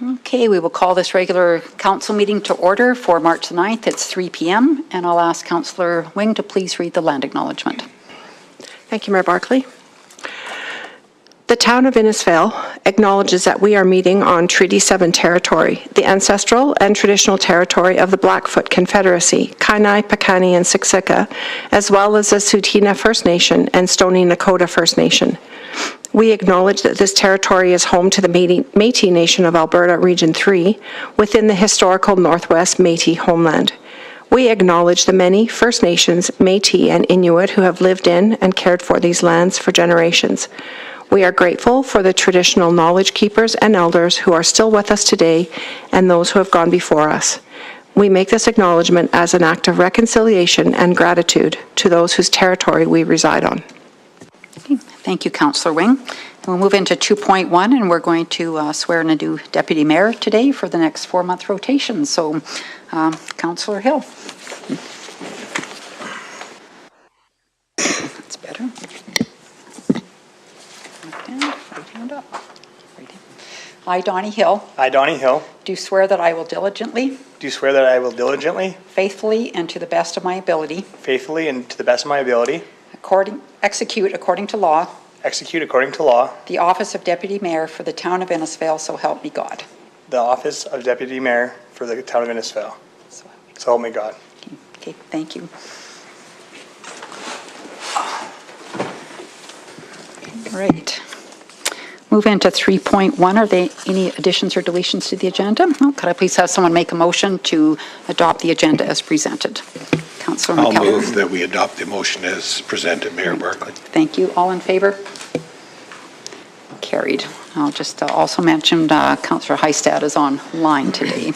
Okay, we will call this regular council meeting to order for March the 9th. It's 3 p.m. and I'll ask Councillor Wing to please read the land acknowledgement. Thank you, Mayor Barkley. The town of Innisfail acknowledges that we are meeting on Treaty 7 territory, the ancestral and traditional territory of the Blackfoot Confederacy, Kainai, Piikani, and Siksika, as well as the Tsuut'ina First Nation and Stoney Nakoda First Nation. We acknowledge that this territory is home to the Métis Nation of Alberta Region 3 within the historical Northwest Métis homeland. We acknowledge the many First Nations, Métis, and Inuit who have lived in and cared for these lands for generations. We are grateful for the traditional knowledge keepers and elders who are still with us today and those who have gone before us. We make this acknowledgement as an act of reconciliation and gratitude to those whose territory we reside on. Okay, thank you, Councillor Wing. We'll move into 2.1 and we're going to swear in a new Deputy Mayor today for the next 4-month rotation. So, Councillor Hill. That's better. Right hand up. Right hand. I, Donnie Hill. I, Donnie Hill. Do swear that I will diligently. Do swear that I will diligently. Faithfully and to the best of my ability. Faithfully and to the best of my ability. Execute according to law. Execute according to law. The office of Deputy Mayor for the town of Innisfail, so help me God. The office of Deputy Mayor for the town of Innisfail. So help me God. Okay, thank you. All right. Move into 3.1. Are there any additions or deletions to the agenda? No. Could I please have someone make a motion to adopt the agenda as presented? Councillor McKellar. I'll move that we adopt the motion as presented, Mayor Barkley. Thank you. All in favor? Carried. I'll just also mention Councillor Heistad is online today.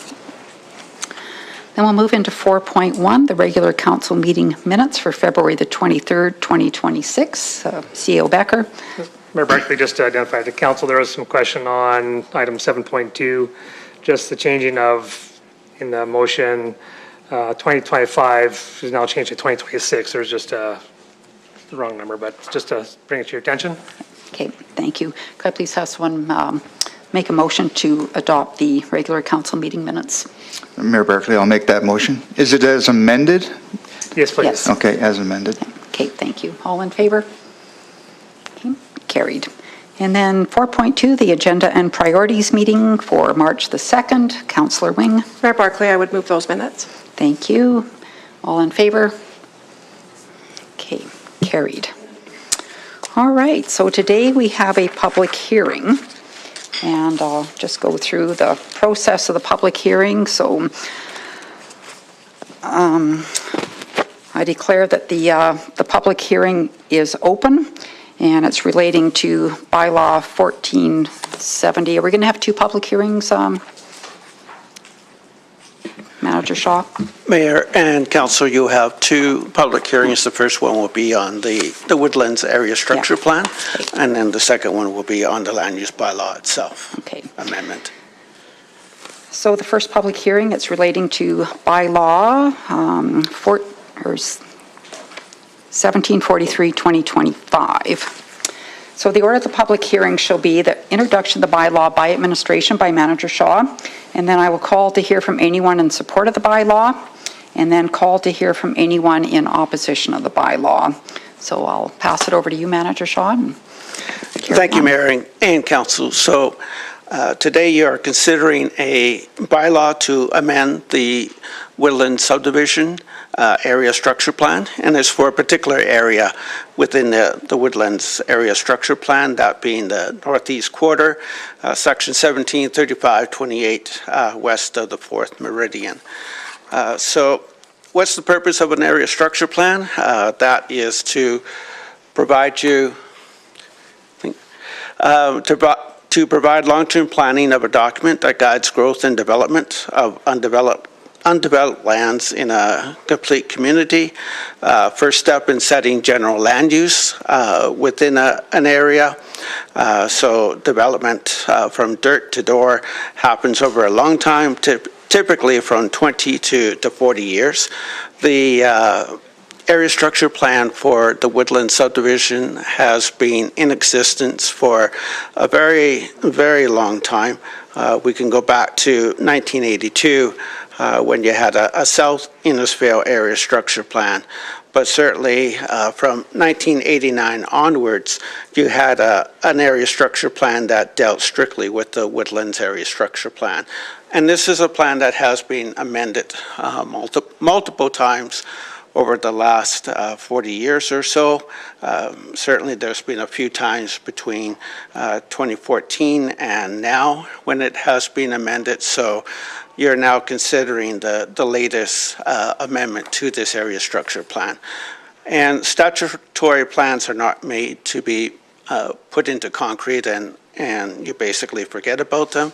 Then we'll move into 4.1, the regular council meeting minutes for February the 23rd, 2026. CEO Becker. Mayor Barkley, just to identify the council, there was some question on item 7.2, just the changing of, in the motion, 2025 is now changed to 2026. There's just the wrong number, but just to bring it to your attention. Okay, thank you. Could I please have someone make a motion to adopt the regular council meeting minutes? Mayor Barkley, I'll make that motion. Is it as amended? Yes, please. Yes. Okay, as amended. Okay, thank you. All in favor? Okay, carried. And then 4.2, the agenda and priorities meeting for March the 2nd. Councillor Wing. Mayor Barkley, I would move those minutes. Thank you. All in favor? Okay, carried. All right, so today we have a public hearing, and I'll just go through the process of the public hearing. So I declare that the public hearing is open, and it's relating to Bylaw 1470. Are we going to have 2 public hearings, Manager Shaw? Mayor and Council, you have 2 public hearings. The first one will be on the Woodlands area structure plan, and then the second one will be on the land use bylaw itself. Okay. Amendment. So the first public hearing, it's relating to Bylaw 1743-2025. So the order of the public hearing shall be the introduction of the bylaw by administration by Manager Shaw, and then I will call to hear from anyone in support of the bylaw, and then call to hear from anyone in opposition of the bylaw. So I'll pass it over to you, Manager Shaw. Thank you, Mayor and Council. So today you are considering a bylaw to amend the Woodlands subdivision area structure plan, and it's for a particular area within the Woodlands area structure plan, that being the northeast quarter, section 173528 west of the 4th meridian. So what's the purpose of an area structure plan? That is to provide you to provide long-term planning of a document that guides growth and development of undeveloped lands in a complete community. First step in setting general land use within an area. So development from dirt to door happens over a long time, typically from 20 to 40 years. The area structure plan for the Woodlands subdivision has been in existence for a very, very long time. We can go back to 1982 when you had a South Innisfail area structure plan. But certainly from 1989 onwards, you had an area structure plan that dealt strictly with the Woodlands area structure plan. And this is a plan that has been amended multiple times over the last 40 years or so. Certainly there's been a few times between 2014 and now when it has been amended. So you're now considering the latest amendment to this area structure plan. And statutory plans are not made to be put into concrete and you basically forget about them.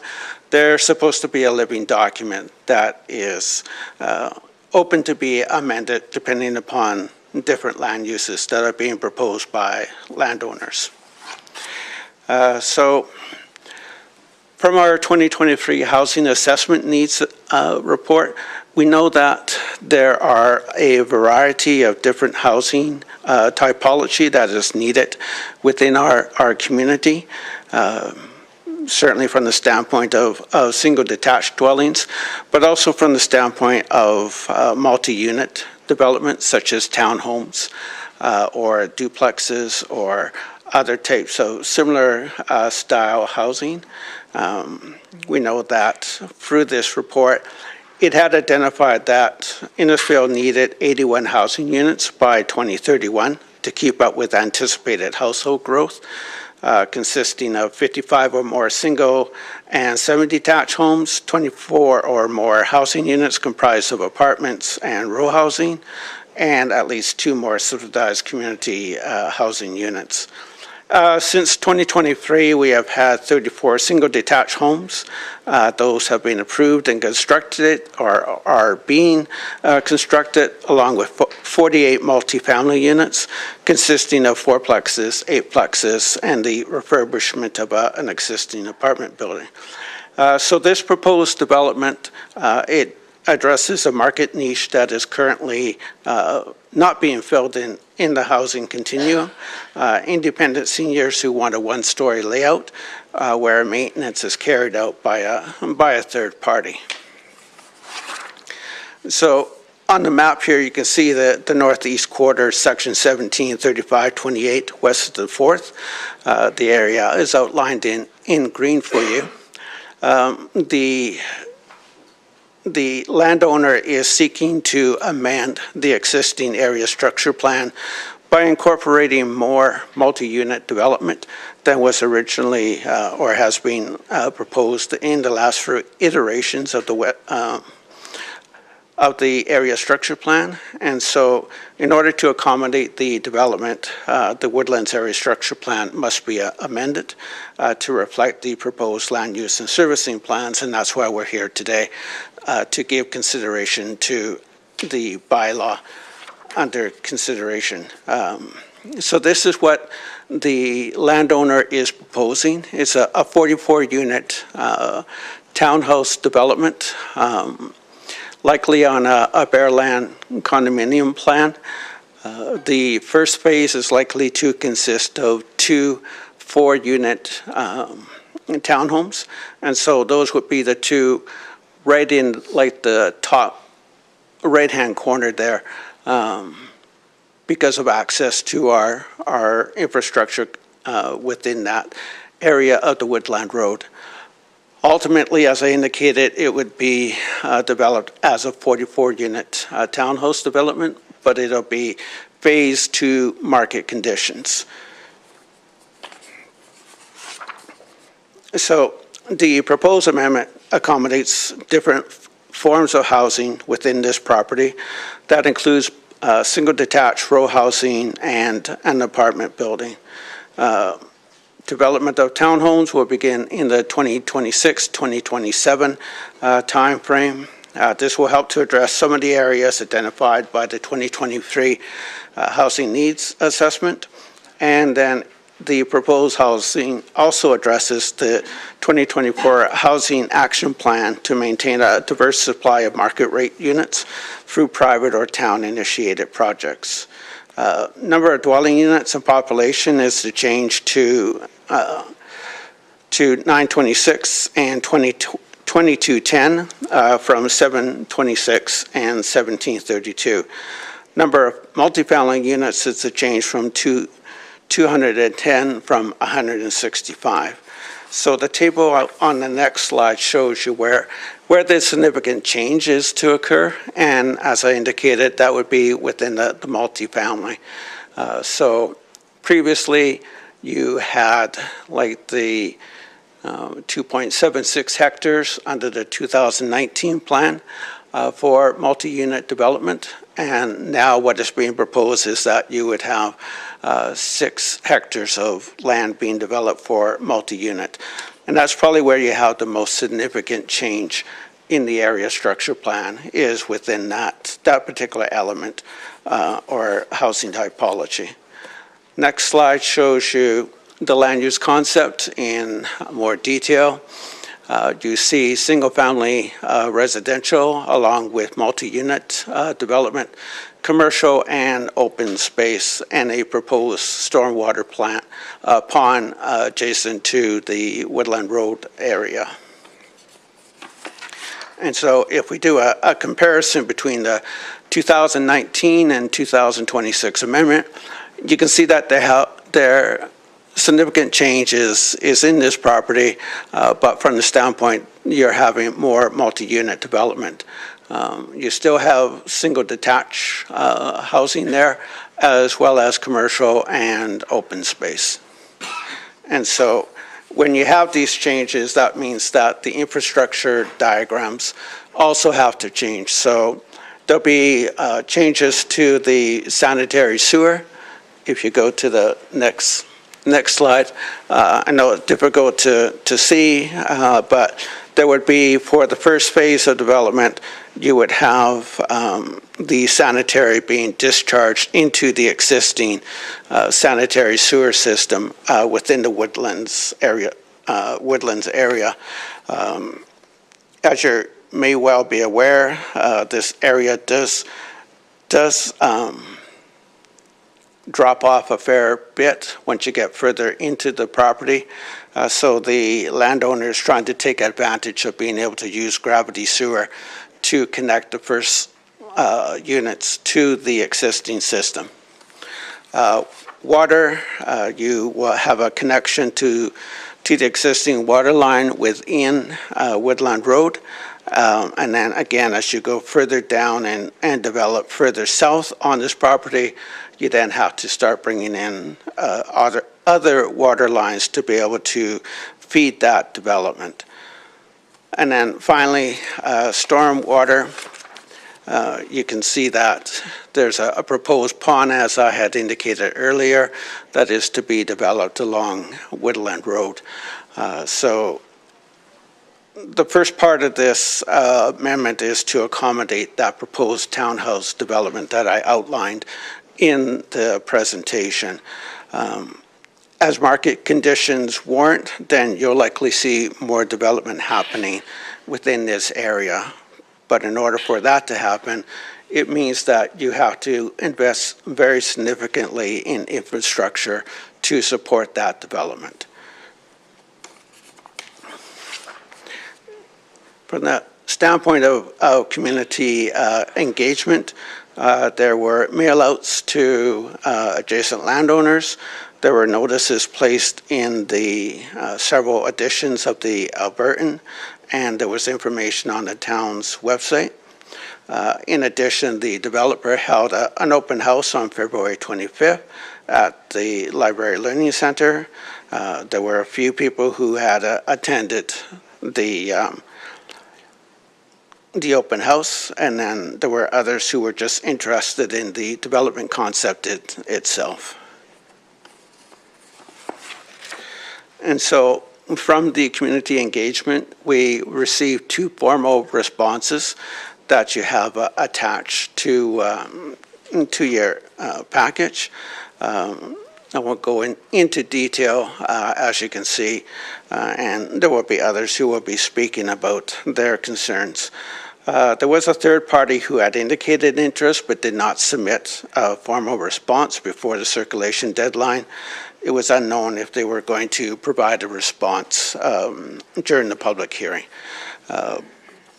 They're supposed to be a living document that is open to be amended depending upon different land uses that are being proposed by landowners. So from our 2023 Housing Assessment Needs report, we know that there are a variety of different housing typology that is needed within our community. Certainly from the standpoint of single detached dwellings, but also from the standpoint of multi-unit development such as townhomes or duplexes or other types of similar style housing. We know that through this report, it had identified that Innisfail needed 81 housing units by 2031 to keep up with anticipated household growth. Consisting of 55 or more single and semi-detached homes, 24 or more housing units comprised of apartments and row housing, and at least 2 more subsidized community housing units. Since 2023, we have had 34 single detached homes. Those have been approved and constructed or are being constructed, along with 48 multifamily units consisting of 4plexes, 8plexes, and the refurbishment of an existing apartment building. So this proposed development, it addresses a market niche that is currently not being filled in the housing continuum. Independent seniors who want a one-story layout where maintenance is carried out by a third party. So on the map here, you can see the northeast quarter, section 173528, west of the 4th. The area is outlined in green for you. The landowner is seeking to amend the existing area structure plan by incorporating more multi-unit development than was originally or has been proposed in the last few iterations of the area structure plan. And so in order to accommodate the development, the Woodlands area structure plan must be amended to reflect the proposed land use and servicing plans, and that's why we're here today to give consideration to the bylaw under consideration. So this is what the landowner is proposing. It's a 44-unit townhouse development, likely on a bare land condominium plan. The first phase is likely to consist of 2 4-unit townhomes, and so those would be the 2 right in like the top right-hand corner there, because of access to our infrastructure within that area of the Woodland Road. Ultimately, as I indicated, it would be developed as a 44-unit townhouse development, but it'll be phased to market conditions. So the proposed amendment accommodates different forms of housing within this property. That includes single detached row housing and an apartment building. Development of townhomes will begin in the 2026-2027 time frame. This will help to address some of the areas identified by the 2023 housing needs assessment. And then the proposed housing also addresses the 2024 housing action plan to maintain a diverse supply of market rate units through private or town initiated projects. Number of dwelling units and population is to change to to 926 and 2210 from 726 and 1732. Number of multifamily units is a change from 210 from 165. So the table on the next slide shows you where there's significant changes to occur, and as I indicated, that would be within the multifamily. So previously, you had like the 2.76 hectares under the 2019 plan for multi-unit development, and now what is being proposed is that you would have 6 hectares of land being developed for multi-unit. And that's probably where you have the most significant change in the area structure plan, is within that particular element or housing typology. Next slide shows you the land use concept in more detail. You see single-family residential along with multi-unit development, commercial and open space, and a proposed stormwater plant pond adjacent to the Woodland Road area. And so if we do a comparison between the 2019 and 2026 amendment, you can see that there significant change is in this property, but from the standpoint, you're having more multi-unit development. You still have single detached housing there, as well as commercial and open space. And so when you have these changes, that means that the infrastructure diagrams also have to change. So there'll be changes to the sanitary sewer. If you go to the next slide. I know it's difficult to see, but there would be, for the first phase of development, you would have the sanitary being discharged into the existing sanitary sewer system within the Woodlands area. As you may well be aware, this area does drop off a fair bit once you get further into the property. So the landowner is trying to take advantage of being able to use gravity sewer to connect the first units to the existing system. Water, you will have a connection to the existing water line within Woodland Road. And then again, as you go further down and develop further south on this property, you then have to start bringing in other water lines to be able to feed that development. And then finally, storm water. You can see that there's a proposed pond, as I had indicated earlier, that is to be developed along Woodland Road. So the first part of this amendment is to accommodate that proposed townhouse development that I outlined in the presentation. As market conditions warrant, then you'll likely see more development happening within this area. But in order for that to happen, it means that you have to invest very significantly in infrastructure to support that development. From the standpoint of community engagement, there were mail-outs to adjacent landowners. There were notices placed in the several editions of the Albertan, and there was information on the town's website. In addition, the developer held an open house on February 25th at the Library Learning Center. There were a few people who had attended the open house, and then there were others who were just interested in the development concept itself. And so from the community engagement, we received 2 formal responses that you have attached to your package. I won't go into detail, as you can see, and there will be others who will be speaking about their concerns. There was a third party who had indicated interest but did not submit a formal response before the circulation deadline. it was unknown if they were going to provide a response during the public hearing.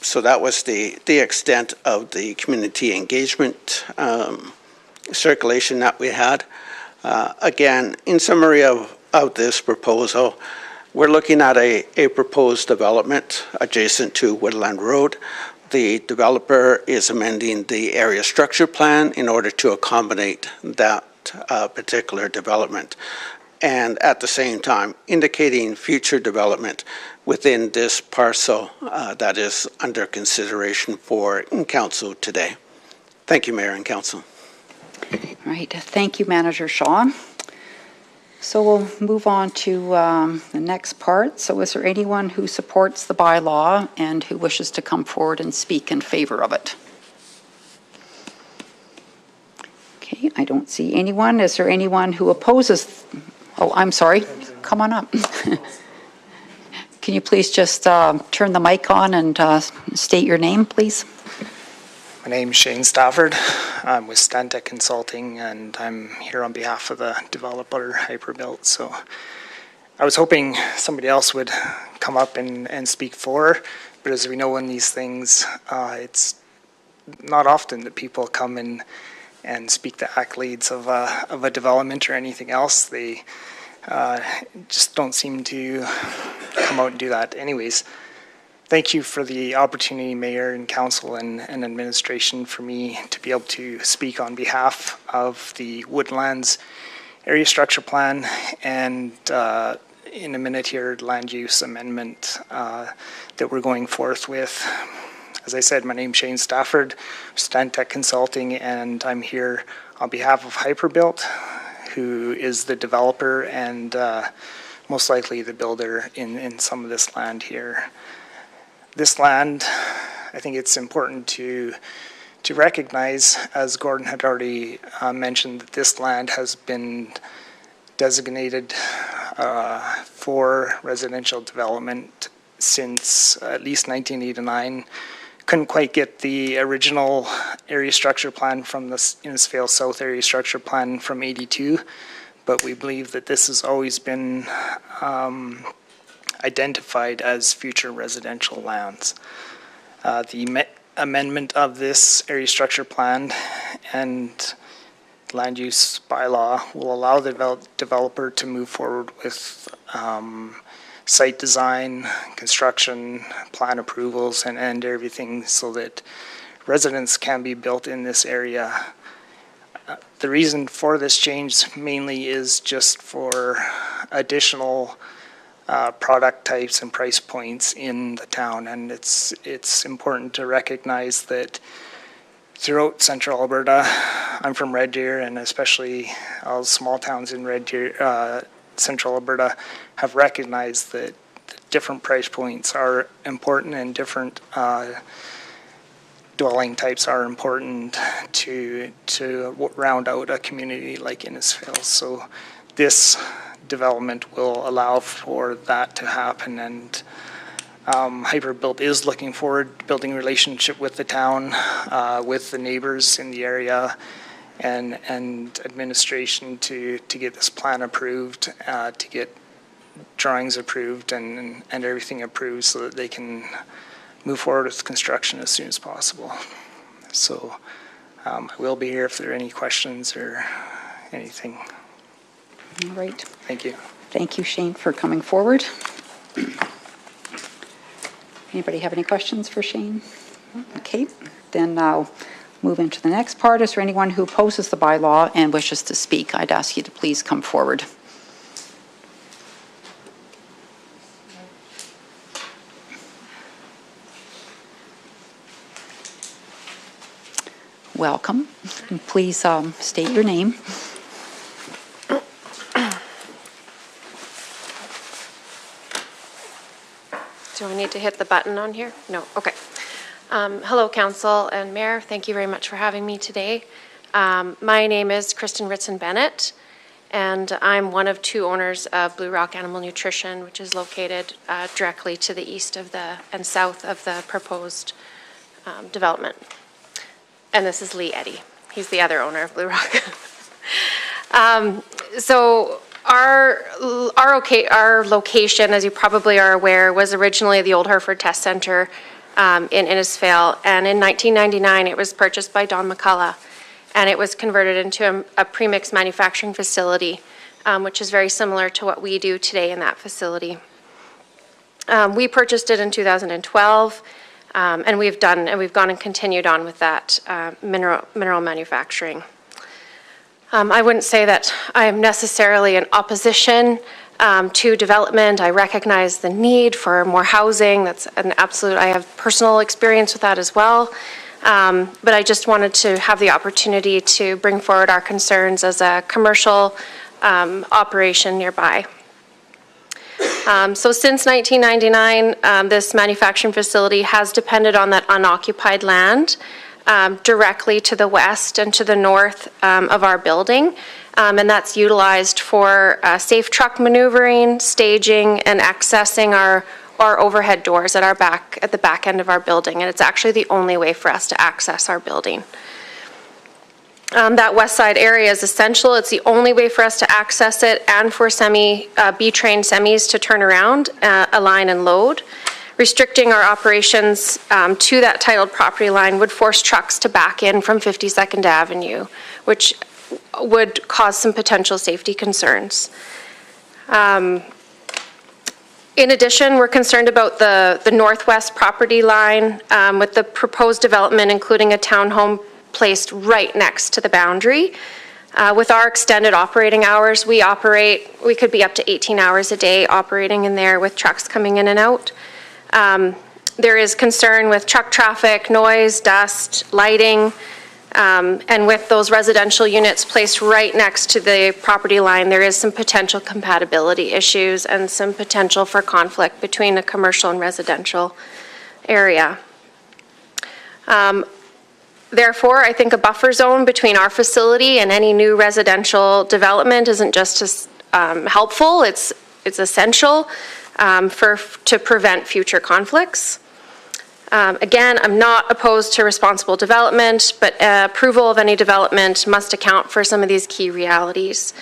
So that was the extent of the community engagement circulation that we had. Again, in summary of this proposal, we're looking at a proposed development adjacent to Woodland Road. The developer is amending the area structure plan in order to accommodate that particular development, and at the same time indicating future development within this parcel that is under consideration for Council today. Thank you, Mayor and Council. All right, thank you, Manager Shaw. So we'll move on to the next part. So is there anyone who supports the bylaw and who wishes to come forward and speak in favor of it? Okay, I don't see anyone. Is there anyone who opposes? Oh, I'm sorry. Come on up. Can you please just turn the mic on and state your name, please? My name's Shane Stafford. I'm with Land Consulting, and I'm here on behalf of the developer Hyperbuilt. So I was hoping somebody else would come up and speak for, but as we know in these things, it's not often that people come in and speak the accolades of a development or anything else. They just don't seem to come out and do that. Anyways, thank you for the opportunity, Mayor and Council and Administration, for me to be able to speak on behalf of the Woodlands Area Structure Plan and in a minute here, Land Use Amendment that we're going forth with. As I said, my name's Shane Stafford, Stantec Consulting, and I'm here on behalf of Hyperbuilt, who is the developer and most likely the builder in some of this land here. This land, I think it's important to recognize, as Gordon had already mentioned, that this land has been designated for residential development since at least 1989. Couldn't quite get the original area structure plan from the Innisfail South Area Structure Plan from '82, but we believe that this has always been identified as future residential lands. The amendment of this area structure plan and land use bylaw will allow the developer to move forward with site design, construction, plan approvals, and everything so that residents can be built in this area. The reason for this change mainly is just for additional product types and price points in the town, and it's important to recognize that throughout central Alberta, I'm from Red Deer, and especially all small towns in Red Deer, central Alberta, have recognized that different price points are important and different dwelling types are important to round out a community like Innisfail. So this development will allow for that to happen, and Hyperbuilt is looking forward to building a relationship with the town, with the neighbors in the area, and administration to get this plan approved, to get drawings approved and everything approved so that they can move forward with construction as soon as possible. So I will be here if there are any questions or anything. All right. Thank you. Thank you, Shane, for coming forward. Anybody have any questions for Shane? Okay, then I'll move into the next part. Is there anyone who opposes the bylaw and wishes to speak? I'd ask you to please come forward. Welcome. And please state your name. Do I need to hit the button on here? No, okay. Hello, Council and Mayor. Thank you very much for having me today. My name is Kristen Ritson-Bennett, and I'm one of two owners of Blue Rock Animal Nutrition, which is located directly to the east of and south of the proposed development. And this is Lee Eddy. He's the other owner of Blue Rock. So Our location, as you probably are aware, was originally the old Hereford Test Center in Innisfail, and in 1999 it was purchased by Don McCullough, and it was converted into a premix manufacturing facility, which is very similar to what we do today in that facility. We purchased it in 2012, and we've gone and continued on with that mineral manufacturing. I wouldn't say that I am necessarily in opposition to development. I recognize the need for more housing. That's an absolute, I have personal experience with that as well. But I just wanted to have the opportunity to bring forward our concerns as a commercial operation nearby. So since 1999, this manufacturing facility has depended on that unoccupied land directly to the west and to the north of our building. And that's utilized for safe truck maneuvering, staging, and accessing our overhead doors at the back end of our building. And it's actually the only way for us to access our building. That west side area is essential. It's the only way for us to access it and for B-train semis to turn around, align, and load. Restricting our operations to that titled property line would force trucks to back in from 52nd Avenue, which would cause some potential safety concerns. In addition, we're concerned about the northwest property line with the proposed development, including a townhome placed right next to the boundary. With our extended operating hours, we could be up to 18 hours a day operating in there with trucks coming in and out. There is concern with truck traffic, noise, dust, lighting, and with those residential units placed right next to the property line, there is some potential compatibility issues and some potential for conflict between a commercial and residential area. Therefore, I think a buffer zone between our facility and any new residential development isn't just as helpful, it's essential to prevent future conflicts. Again, I'm not opposed to responsible development, but approval of any development must account for some of these key realities.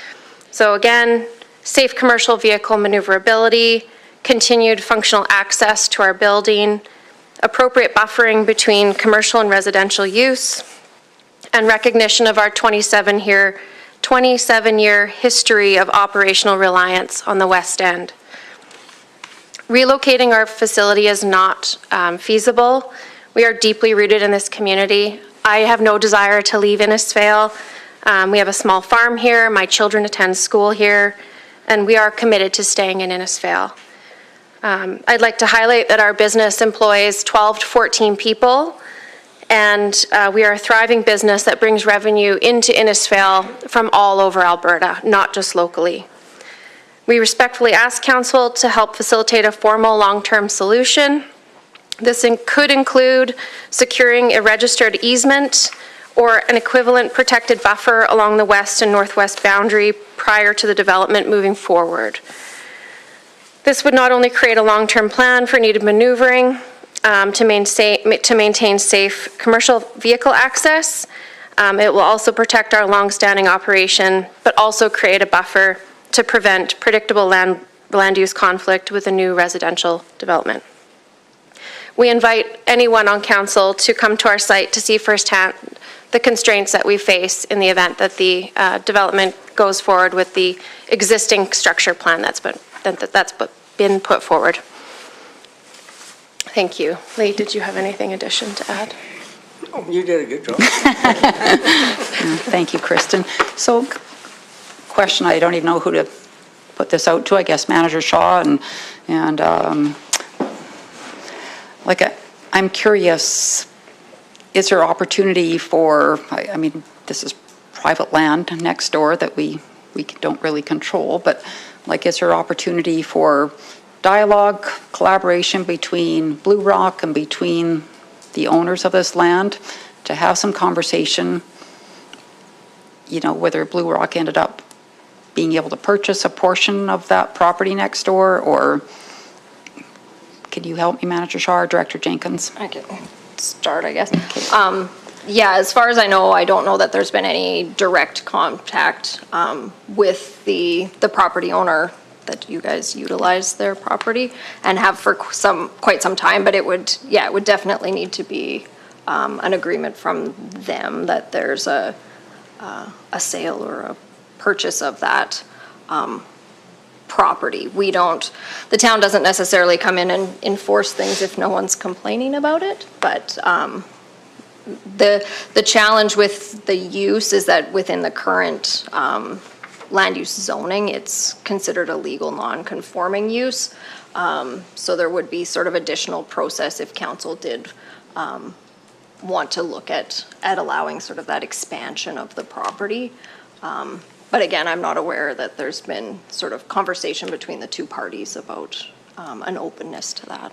So again, safe commercial vehicle maneuverability, continued functional access to our building, appropriate buffering between commercial and residential use, and recognition of our 27-year history of operational reliance on the West End. Relocating our facility is not feasible. We are deeply rooted in this community. I have no desire to leave Innisfail. We have a small farm here, my children attend school here, and we are committed to staying in Innisfail. I'd like to highlight that our business employs 12 to 14 people, and we are a thriving business that brings revenue into Innisfail from all over Alberta, not just locally. We respectfully ask Council to help facilitate a formal long-term solution. This could include securing a registered easement or an equivalent protected buffer along the west and northwest boundary prior to the development moving forward. This would not only create a long-term plan for needed maneuvering to maintain safe commercial vehicle access, it will also protect our long-standing operation, but also create a buffer to prevent predictable land use conflict with a new residential development. We invite anyone on Council to come to our site to see firsthand the constraints that we face in the event that the development goes forward with the existing structure plan that's been put forward. Thank you. Lee, did you have anything addition to add? Oh, you did a good job. Thank you, Kristen. So, question, I don't even know who to put this out to, I guess Manager Shaw, and I'm curious, is there opportunity for, I mean, this is private land next door that we don't really control, but is there opportunity for dialogue, collaboration between Blue Rock and between the owners of this land to have some conversation, whether Blue Rock ended up being able to purchase a portion of that property next door, or could you help me, Manager Shaw or Director Jenkins? I can start, I guess. Okay. Yeah, as far as I know, I don't know that there's been any direct contact with the property owner that you guys utilize their property and have for quite some time, but it would definitely need to be an agreement from them that there's a sale or a purchase of that property. The town doesn't necessarily come in and enforce things if no one's complaining about it, but the challenge with the use is that within the current land use zoning, it's considered a legal non-conforming use. So there would be sort of additional process if council did want to look at allowing sort of that expansion of the property. But again, I'm not aware that there's been sort of conversation between the two parties about an openness to that.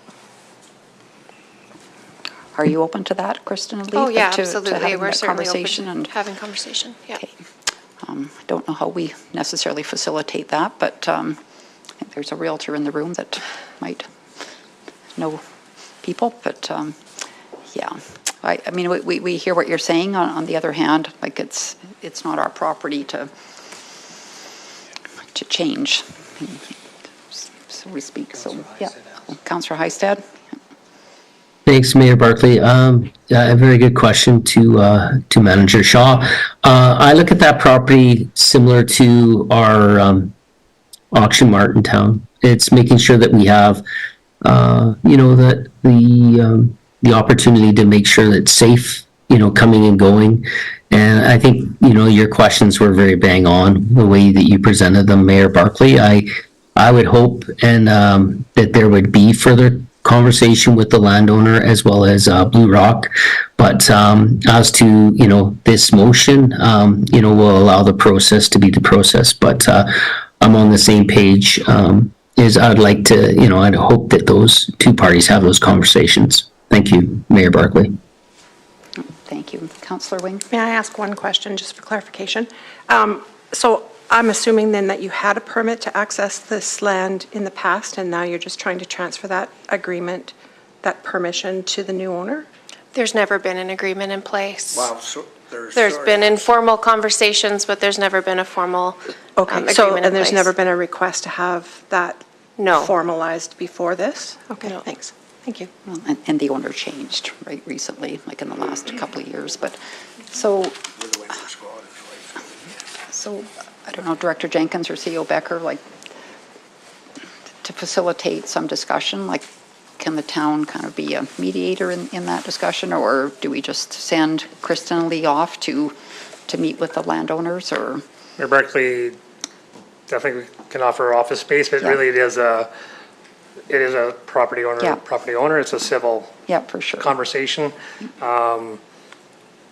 Are you open to that, Kristen and Lee? Oh, yeah, To absolutely. having We're that certainly conversation open and- to having conversation, yeah. Okay. I don't know how we necessarily facilitate that, but I think there's a realtor in the room that might know people, but yeah. I mean, we hear what you're saying. On the other hand, like it's not our property to change, so we speak. So, yeah. Councillor Hystad. Thanks, Mayor Barkley. A very good question to Manager Shaw. I look at that property similar to our auction mart in town. It's making sure that we have, that the opportunity to make sure that it's safe, coming and going. And I think, your questions were very bang on the way that you presented them, Mayor Barkley. I would hope and that there would be further conversation with the landowner as well as Blue Rock. But as to, this motion, will allow the process to be the process. But I'm on the same page is I'd like to, I'd hope that those two parties have those conversations. Thank you, Mayor Barkley. Thank you. Councillor Wing. May I ask one question just for clarification? So I'm assuming then that you had a permit to access this land in the past and now you're just trying to transfer that agreement, that permission to the new owner? There's never been an agreement in place. Wow, so There's been informal conversations, but there's never been a formal agreement in And there's place. never been a request to have that No. formalized before this? Okay, No. thanks. Thank you. Well, and the owner changed, right, recently, like in the last couple of years, but, so, I don't know, Director Jenkins or CEO Becker, like, to facilitate some discussion, like, can the town kind of be a mediator in that discussion, or do we just send Kristen and Lee off to meet with the landowners, or? Mayor Barkley definitely can offer office space, but Yeah. really it is a property Yeah. owner. It's a civil Yeah, for sure. conversation.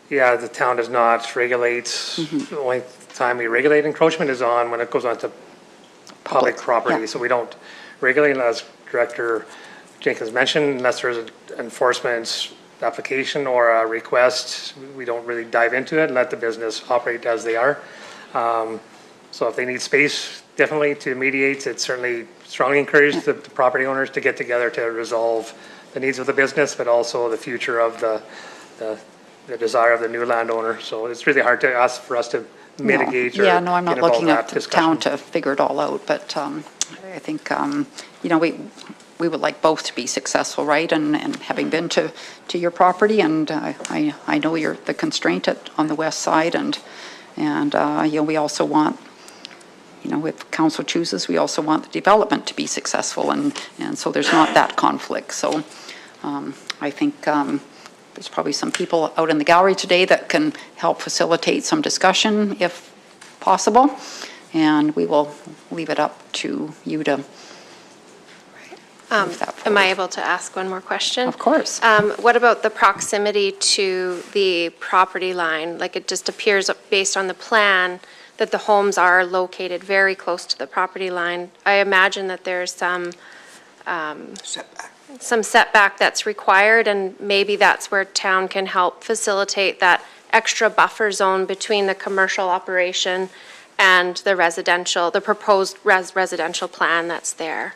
The town does not regulate. The only time we regulate encroachment is when it goes onto public property. yeah. So we don't regulate, as Director Jenkins mentioned, unless there's an enforcement application or a request. We don't really dive into it and let the business operate as they are. So if they need space, definitely to mediate, it's certainly strongly encourage the property owners to get together to resolve the needs of the business, but also the future of the desire of the new landowner. So it's really hard to ask for us to mitigate or Yeah, no, I'm not get involved looking in at that the town discussion. to figure it all out, but I think, we would like both to be successful, right? And having been to your property, and I know you're the constraint on the west side, and we also want, if council chooses, we also want the development to be successful, and so there's not that conflict. So I think there's probably some people out in the gallery today that can help facilitate some discussion if possible, and we will leave it up to you to move that Am I forward. able to ask one more question? Of course. What about the proximity to the property line? Like, it just appears based on the plan that the homes are located very close to the property line. I imagine that there's some setback that's required, and maybe that's where town can help facilitate that extra buffer zone between the commercial operation and the proposed residential plan that's there.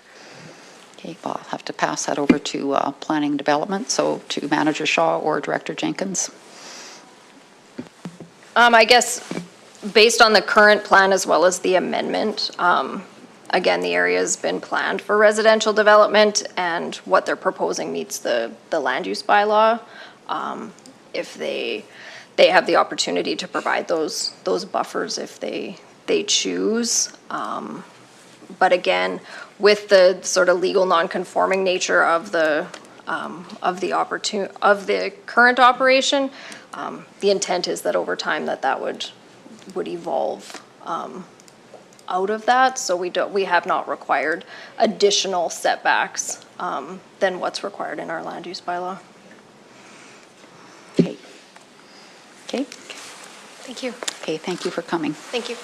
Okay, well, I'll have to pass that over to Planning and Development, so to Manager Shaw or Director Jenkins. I guess, based on the current plan as well as the amendment, again, the area's been planned for residential development, and what they're proposing meets the land use bylaw. If they have the opportunity to provide those buffers if they choose. But again, with the sort of legal non-conforming nature of the current operation, the intent is that over time that would evolve out of that. So we have not required additional setbacks than what's required in our land use bylaw. Okay. Okay. Thank you. Okay, thank you for coming. Thank you.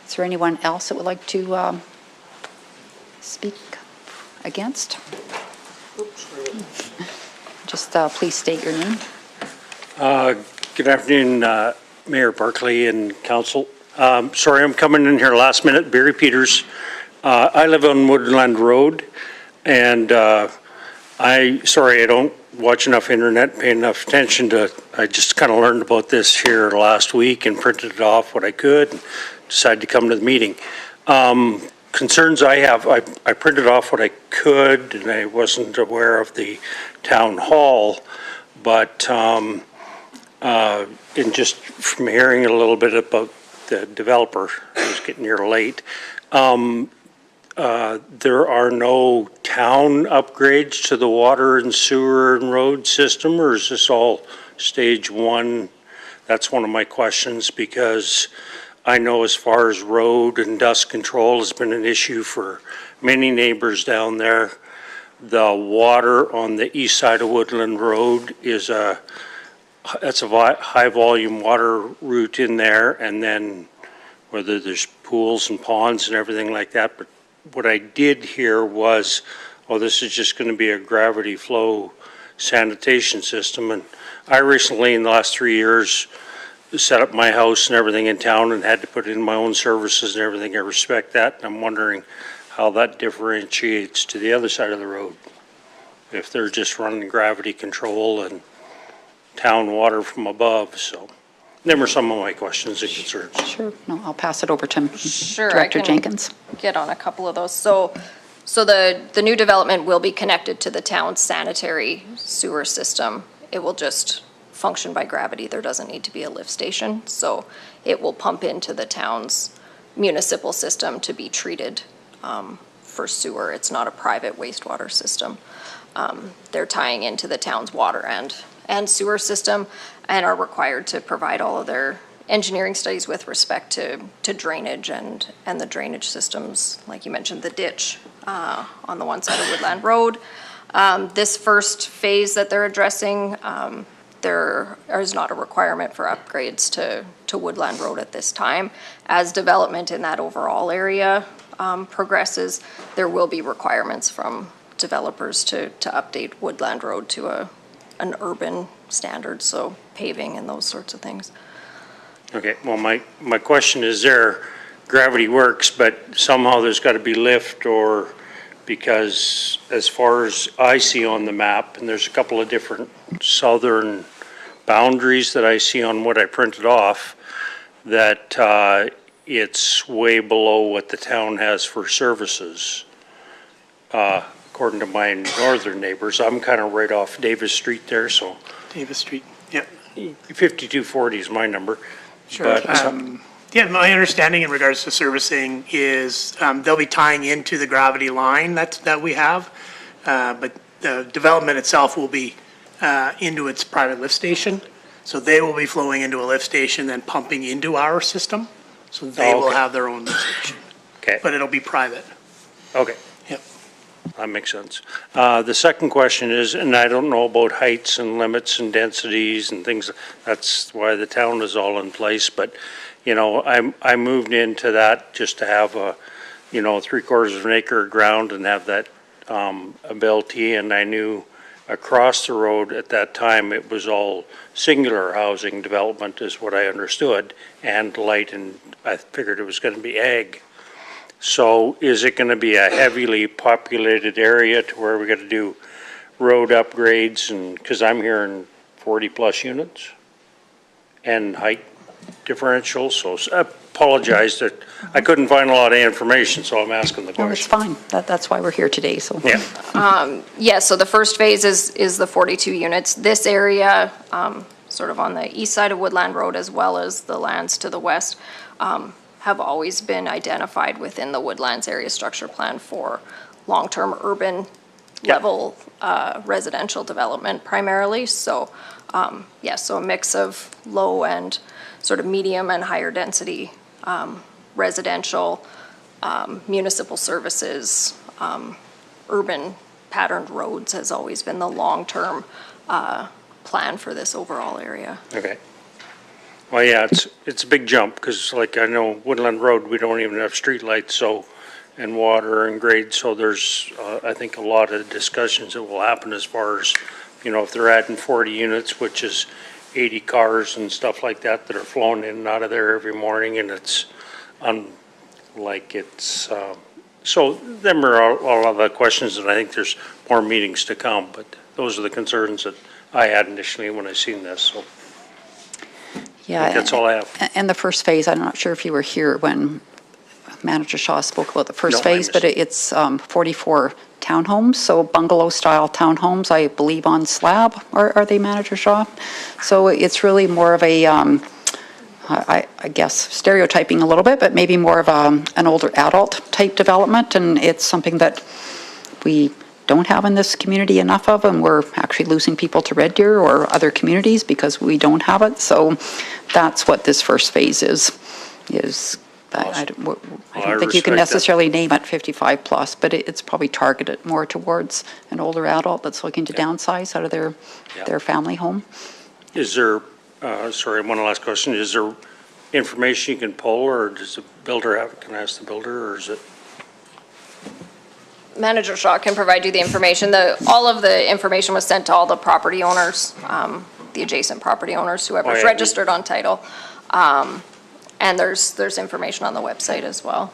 Is there anyone else that would like to speak against? Just please state your name. Good afternoon, Mayor Barkley and Council. Sorry, I'm coming in here last minute. Barry Peters. I live on Woodland Road, and I don't watch enough internet, pay enough attention to. I just kind of learned about this here last week and printed it off what I could, and decided to come to the meeting. Concerns I have, I printed off what I could, and I wasn't aware of the town hall, but and just from hearing a little bit about the developer, I was getting here late, there are no town upgrades to the water and sewer and road system, or is this all stage one? That's one of my questions, because I know as far as road and dust control has been an issue for many neighbors down there. The water on the east side of Woodland Road is that's a high volume water route in there, and then whether there's pools and ponds and everything like that. But what I did hear was, oh, this is just going to be a gravity flow sanitation system. And I recently, in the last 3 years, set up my house and everything in town and had to put in my own services and everything. I respect that, and I'm wondering how that differentiates to the other side of the road. If they're just running gravity control and town water from above. So them are some of my questions and concerns. Sure. No, I'll pass it over to Sure, Director I can Jenkins. get on a couple of those. So the new development will be connected to the town's sanitary sewer system. It will just function by gravity. There doesn't need to be a lift station. So it will pump into the town's municipal system to be treated for sewer. It's not a private wastewater system. They're tying into the town's water and sewer system, and are required to provide all of their engineering studies with respect to drainage and the drainage systems, like you mentioned, the ditch on the one side of Woodland Road. This first phase that they're addressing, there is not a requirement for upgrades to Woodland Road at this time. As development in that overall area progresses, there will be requirements from developers to update Woodland Road to an urban standard, so paving and those sorts of things. Okay, well, my question is, there gravity works, but somehow there's got to be lift, or because as far as I see on the map, and there's a couple of different southern boundaries that I see on what I printed off, that it's way below what the town has for services. According to my northern neighbors, I'm kind of right off Davis Street there, so. Davis Street, yep. 5240 is my number. Sure. But, Yeah, my understanding in regards to servicing is they'll be tying into the gravity line that we have, but the development itself will be into its private lift station. So they will be flowing into a lift station, then pumping into our system. So they will have their own lift station. Okay. But it'll be private. Okay. Yep. That makes sense. The second question is, and I don't know about heights and limits and densities and things, that's why the town is all in place, but, you know, I moved into that just to have a, you know, 3/4 of an acre of ground and have that ability, and I knew across the road at that time it was all singular housing development is what I understood, and light, and I figured it was going to be ag. So is it going to be a heavily populated area to where we got to do road upgrades and, because I'm hearing 40-plus units and height differential, so I apologize that I couldn't find a lot of information, so I'm asking the No, it's question. fine. That's why we're here today, so. Yeah. Yeah, so the first phase is the 42 units. This area, sort of on the east side of Woodland Road, as well as the lands to the west, have always been identified within the Woodlands area structure plan for long-term urban level residential development primarily. So, yeah, so a mix of low and sort of medium and higher density residential, municipal services, urban patterned roads has always been the long-term plan for this overall area. Okay. Well, yeah, it's a big jump, because like I know Woodland Road, we don't even have streetlights, so, and water and grade, so there's, I think, a lot of discussions that will happen as far as, you know, if they're adding 40 units, which is 80 cars and stuff like that that are flowing in and out of there every morning, and it's so them are all of the questions, and I think there's more meetings to come, but those are the concerns that I had initially when I seen this, so. Yeah. That's all I have. And the first phase, I'm not sure if you were here when Manager Shaw spoke about the first No, I phase, but missed it's 44 townhomes, so bungalow-style townhomes, I believe on slab, are they, Manager Shaw? So it's really more of a, I guess, stereotyping a little bit, but maybe more of an older adult type development, and it's something that we don't have in this community enough of, and we're actually losing people to Red Deer or other communities because we don't have it. So that's what this first phase is. I don't think you can necessarily name it 55 plus, but it's probably targeted more towards an older adult that's looking to downsize out of their family home. Is there, sorry, one last question, is there information you can pull, or does the builder have, can I ask the builder, or is it? Manager Shaw can provide you the information. All of the information was sent to all the property owners, the adjacent property owners, whoever's registered on title. And there's information on the website as well.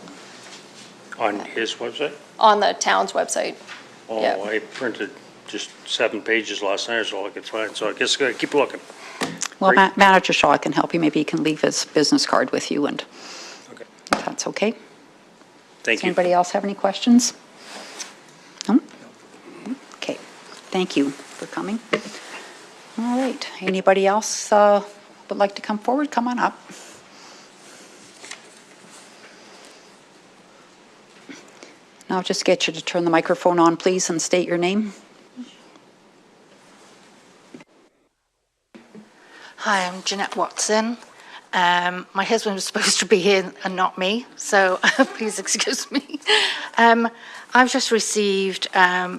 On his website? On the town's website. Oh, Yep. I printed just 7 pages last night, is all I could find, so I guess I gotta keep looking. Well, Manager Shaw can help you. Maybe he can leave his business card with you, and if that's okay. Thank Does you. anybody else have any questions? No? Okay. Thank you for coming. All right. Anybody else would like to come forward? Come on up. Now I'll just get you to turn the microphone on, please, and state your name. Hi, I'm Jeanette Watson. My husband was supposed to be here and not me, so please excuse me. I've just received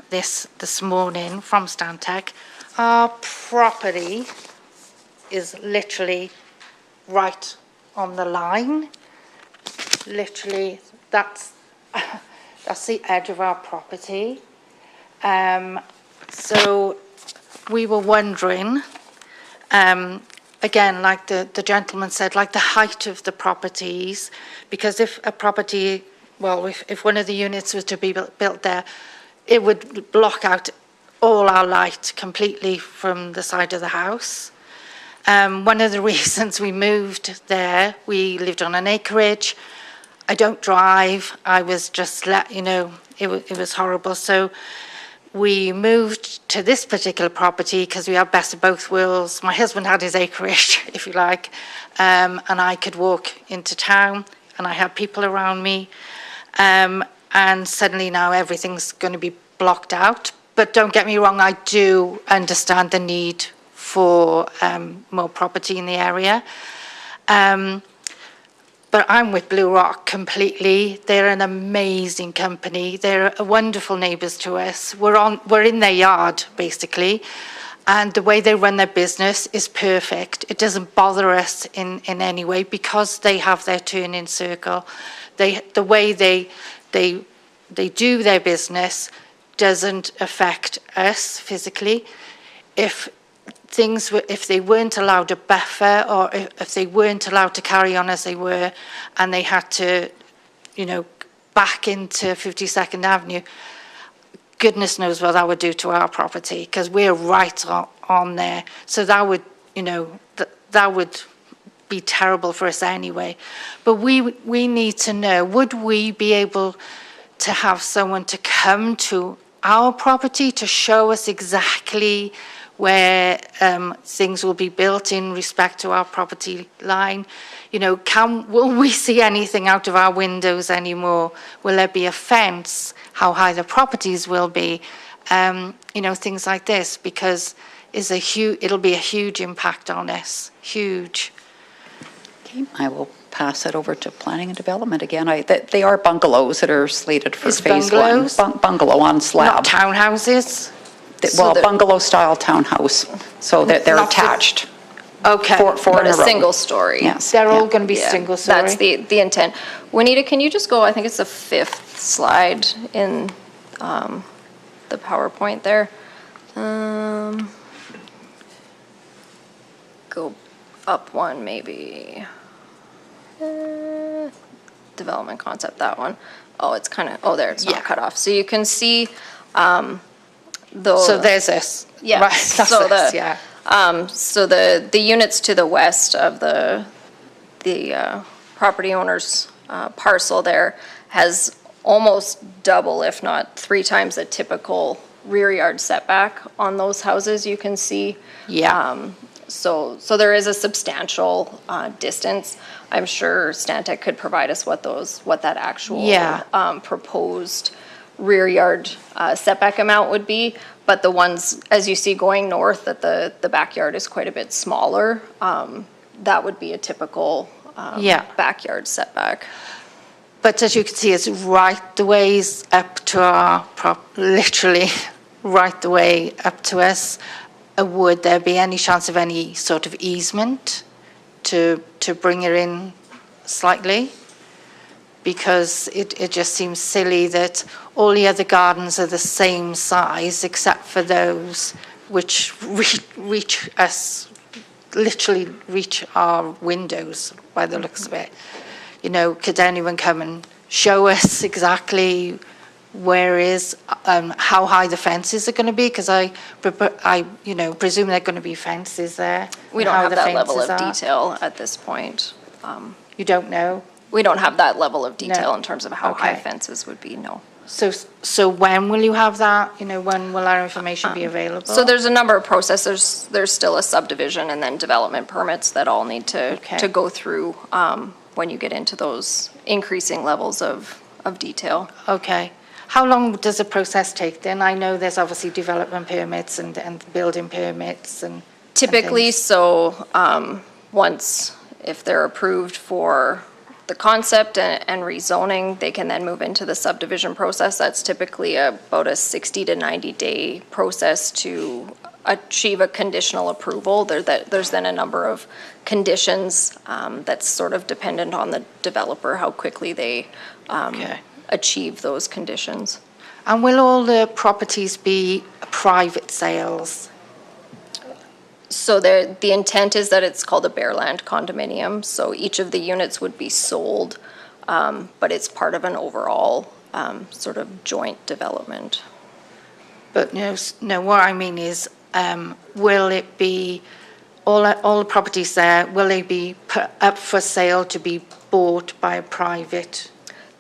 this morning from Stantec. Our property is literally right on the line. Literally, that's the edge of our property. So we were wondering, again, like the gentleman said, like the height of the properties, because if a property, well, if one of the units was to be built there, it would block out all our light completely from the side of the house. One of the reasons we moved there, we lived on an acreage. I don't drive. I was just it was horrible. So we moved to this particular property because we have best of both worlds. My husband had his acreage, if you like, and I could walk into town, and I had people around me. And suddenly now everything's going to be blocked out. But don't get me wrong, I do understand the need for more property in the area. But I'm with Blue Rock completely. They're an amazing company. They're wonderful neighbours to us. We're in their yard, basically. And the way they run their business is perfect. It doesn't bother us in any way because they have their turn-in circle. The way they do their business doesn't affect us physically. If they weren't allowed a buffer, or if they weren't allowed to carry on as they were, and they had to, back into 52nd Avenue, goodness knows what that would do to our property, because we're right on there. So that would, that would be terrible for us anyway. But we need to know, would we be able to have someone to come to our property to show us exactly where things will be built in respect to our property line? Will we see anything out of our windows anymore? Will there be a fence? How high the properties will be? Things like this, because it'll be a huge impact on us, huge. Okay, I will pass it over to planning and development again. They are bungalows that are slated for phase one. Bungalow on slab. Not townhouses? Bungalow style townhouse, so that they're attached. Okay. For a single story. Yes. They're all going to be single story? That's the intent. Juanita, can you just go, I think it's the 5th slide in the PowerPoint there. Go up one maybe. Development concept, that one. Oh, it's kind of, there, it's not cut off. So you can see So there's this. Yeah. Right. So the units to the west of the property owner's parcel there has almost double, if not 3 times the typical rear yard setback on those houses, you can see. Yeah. So there is a substantial distance. I'm sure Stantec could provide us what that actual proposed rear yard setback amount would be. But the ones, as you see going north, that the backyard is quite a bit smaller, that would be a typical backyard setback. But as you can see, it's right the ways up to our literally right the way up to us. Would there be any chance of any sort of easement to bring it in slightly? Because it just seems silly that all the other gardens are the same size except for those which reach us, literally reach our windows by the looks of it. Could anyone come and show us exactly where is, how high the fences are going to be? Because I presume there are going to be fences there. We don't have that level of detail at this point. You don't know? We don't have that level of detail in terms of how high fences would be, no. So when will you have that? When will our information be available? So there's a number of processes. There's still a subdivision and then development permits that all need to go through when you get into those increasing levels of detail. Okay. How long does the process take then? I know there's obviously development permits and building permits and typically, once, if they're approved for the concept and rezoning, they can then move into the subdivision process. That's typically about a 60 to 90 day process to achieve a conditional approval. There's then a number of conditions that's sort of dependent on the developer, how quickly they achieve those conditions. And will all the properties be private sales? So the intent is that it's called a bare land condominium. So each of the units would be sold, but it's part of an overall sort of joint development. But no, what I mean is, will it be, all the properties there, will they be put up for sale to be bought by a private?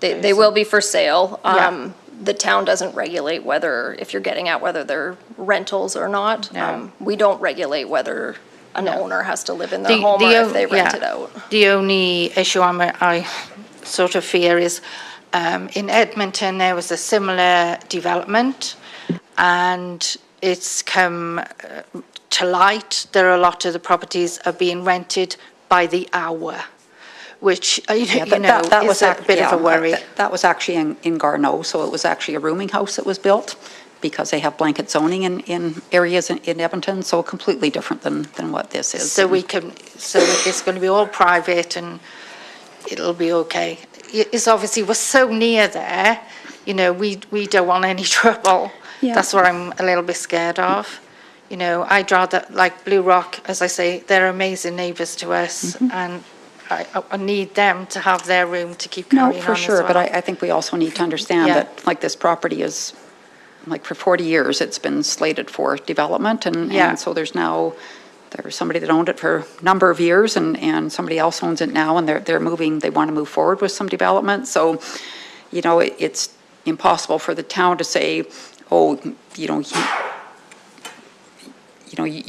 They will be for sale. The town doesn't regulate if you're getting at whether they're rentals or not. No. We don't regulate whether an owner has to live in their home or if they rent it out. The only issue I sort of fear is in Edmonton there was a similar development and it's come to light. There are a lot of the properties are being rented by the hour, which is a bit of a worry. That was actually in Garneau, so it was actually a rooming house that was built because they have blanket zoning in areas in Edmonton, so completely different than what this is. So it's going to be all private and it'll be okay. It's obviously, we're so near there, we don't want any trouble. Yeah. That's what I'm a little bit scared of. I'd rather, like Blue Rock, as I say, they're amazing neighbours to us, and I need them to have their room to keep carrying on. No, for sure, but I think we also need to understand that, like, this property is like for 40 years, it's been slated for development, and so there's somebody that owned it for a number of years, and somebody else owns it now, and they want to move forward with some development. So, it's impossible for the town to say, oh, you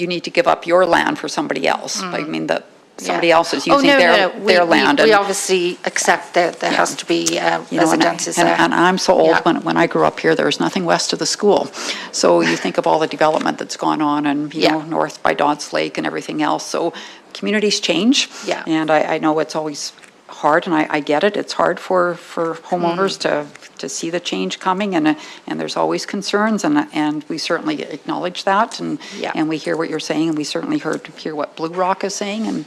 need to give up your land for somebody else. I mean, somebody else is using their land. We obviously accept that there has to be residences there. And I'm so old, when I grew up here, there was nothing west of the school. So you think of all the development that's gone on, and, north by Dodds Lake and everything else. So communities change. Yeah. And I know it's always hard, and I get it. It's hard for homeowners to see the change coming, and there's always concerns, and we certainly acknowledge that, and we hear what you're saying, and we certainly hear what Blue Rock is saying, and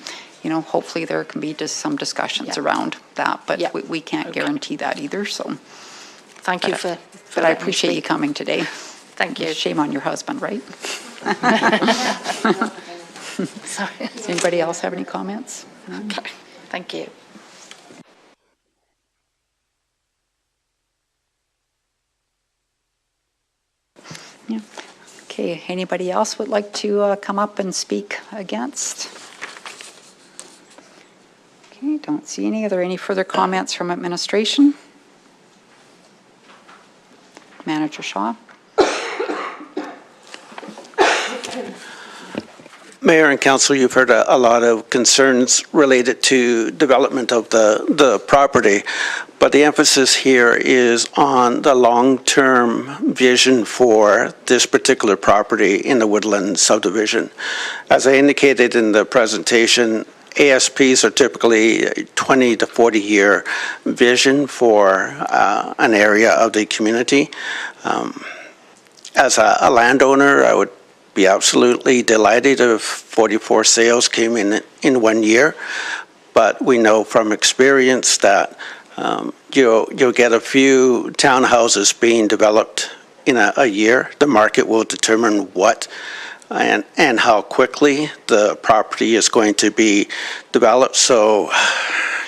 hopefully there can be just some discussions around that, but we can't guarantee that either. So thank you for but I appreciate you coming today. Thank you. Shame on your husband, right? Sorry. Does anybody else have any comments? Okay. Thank you. Yeah. Okay, anybody else would like to come up and speak against? Okay, don't see any. Are there any further comments from administration? Manager Shaw. Mayor and Council, you've heard a lot of concerns related to development of the property, but the emphasis here is on the long-term vision for this particular property in the Woodlands subdivision. As I indicated in the presentation, ASPs are typically 20 to 40-year vision for an area of the community. As a landowner, I would be absolutely delighted if 44 sales came in 1 year, but we know from experience that you'll get a few townhouses being developed in a year. The market will determine what and how quickly the property is going to be developed. So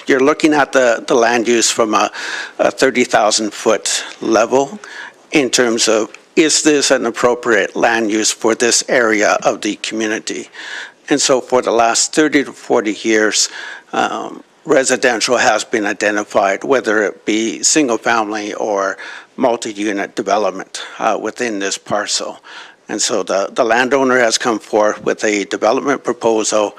you're looking at the land use from a 30,000-foot level in terms of, is this an appropriate land use for this area of the community? And so for the last 30 to 40 years, residential has been identified, whether it be single family or multi-unit development within this parcel. And so the landowner has come forth with a development proposal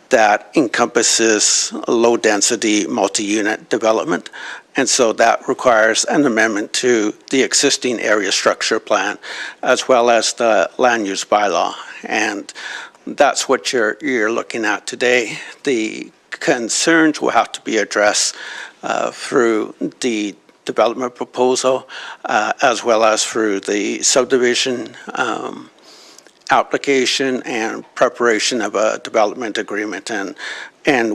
that encompasses low-density multi-unit development. And so that requires an amendment to the existing area structure plan, as well as the land use bylaw. And that's what you're looking at today. The concerns will have to be addressed through the development proposal, as well as through the subdivision application and preparation of a development agreement and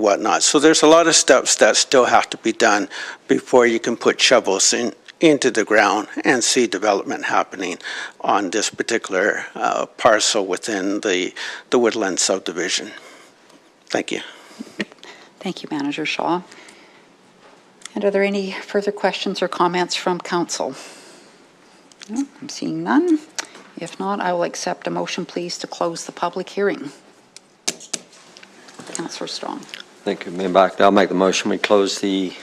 whatnot. So there's a lot of steps that still have to be done before you can put shovels into the ground and see development happening on this particular parcel within the Woodlands subdivision. Thank you. Thank you, Manager Shaw. And are there any further questions or comments from council? No, I'm seeing none. If not, I will accept a motion, please, to close the public hearing. Councillor Strong. Thank you, Mayor Barkley. I'll make the motion. We close the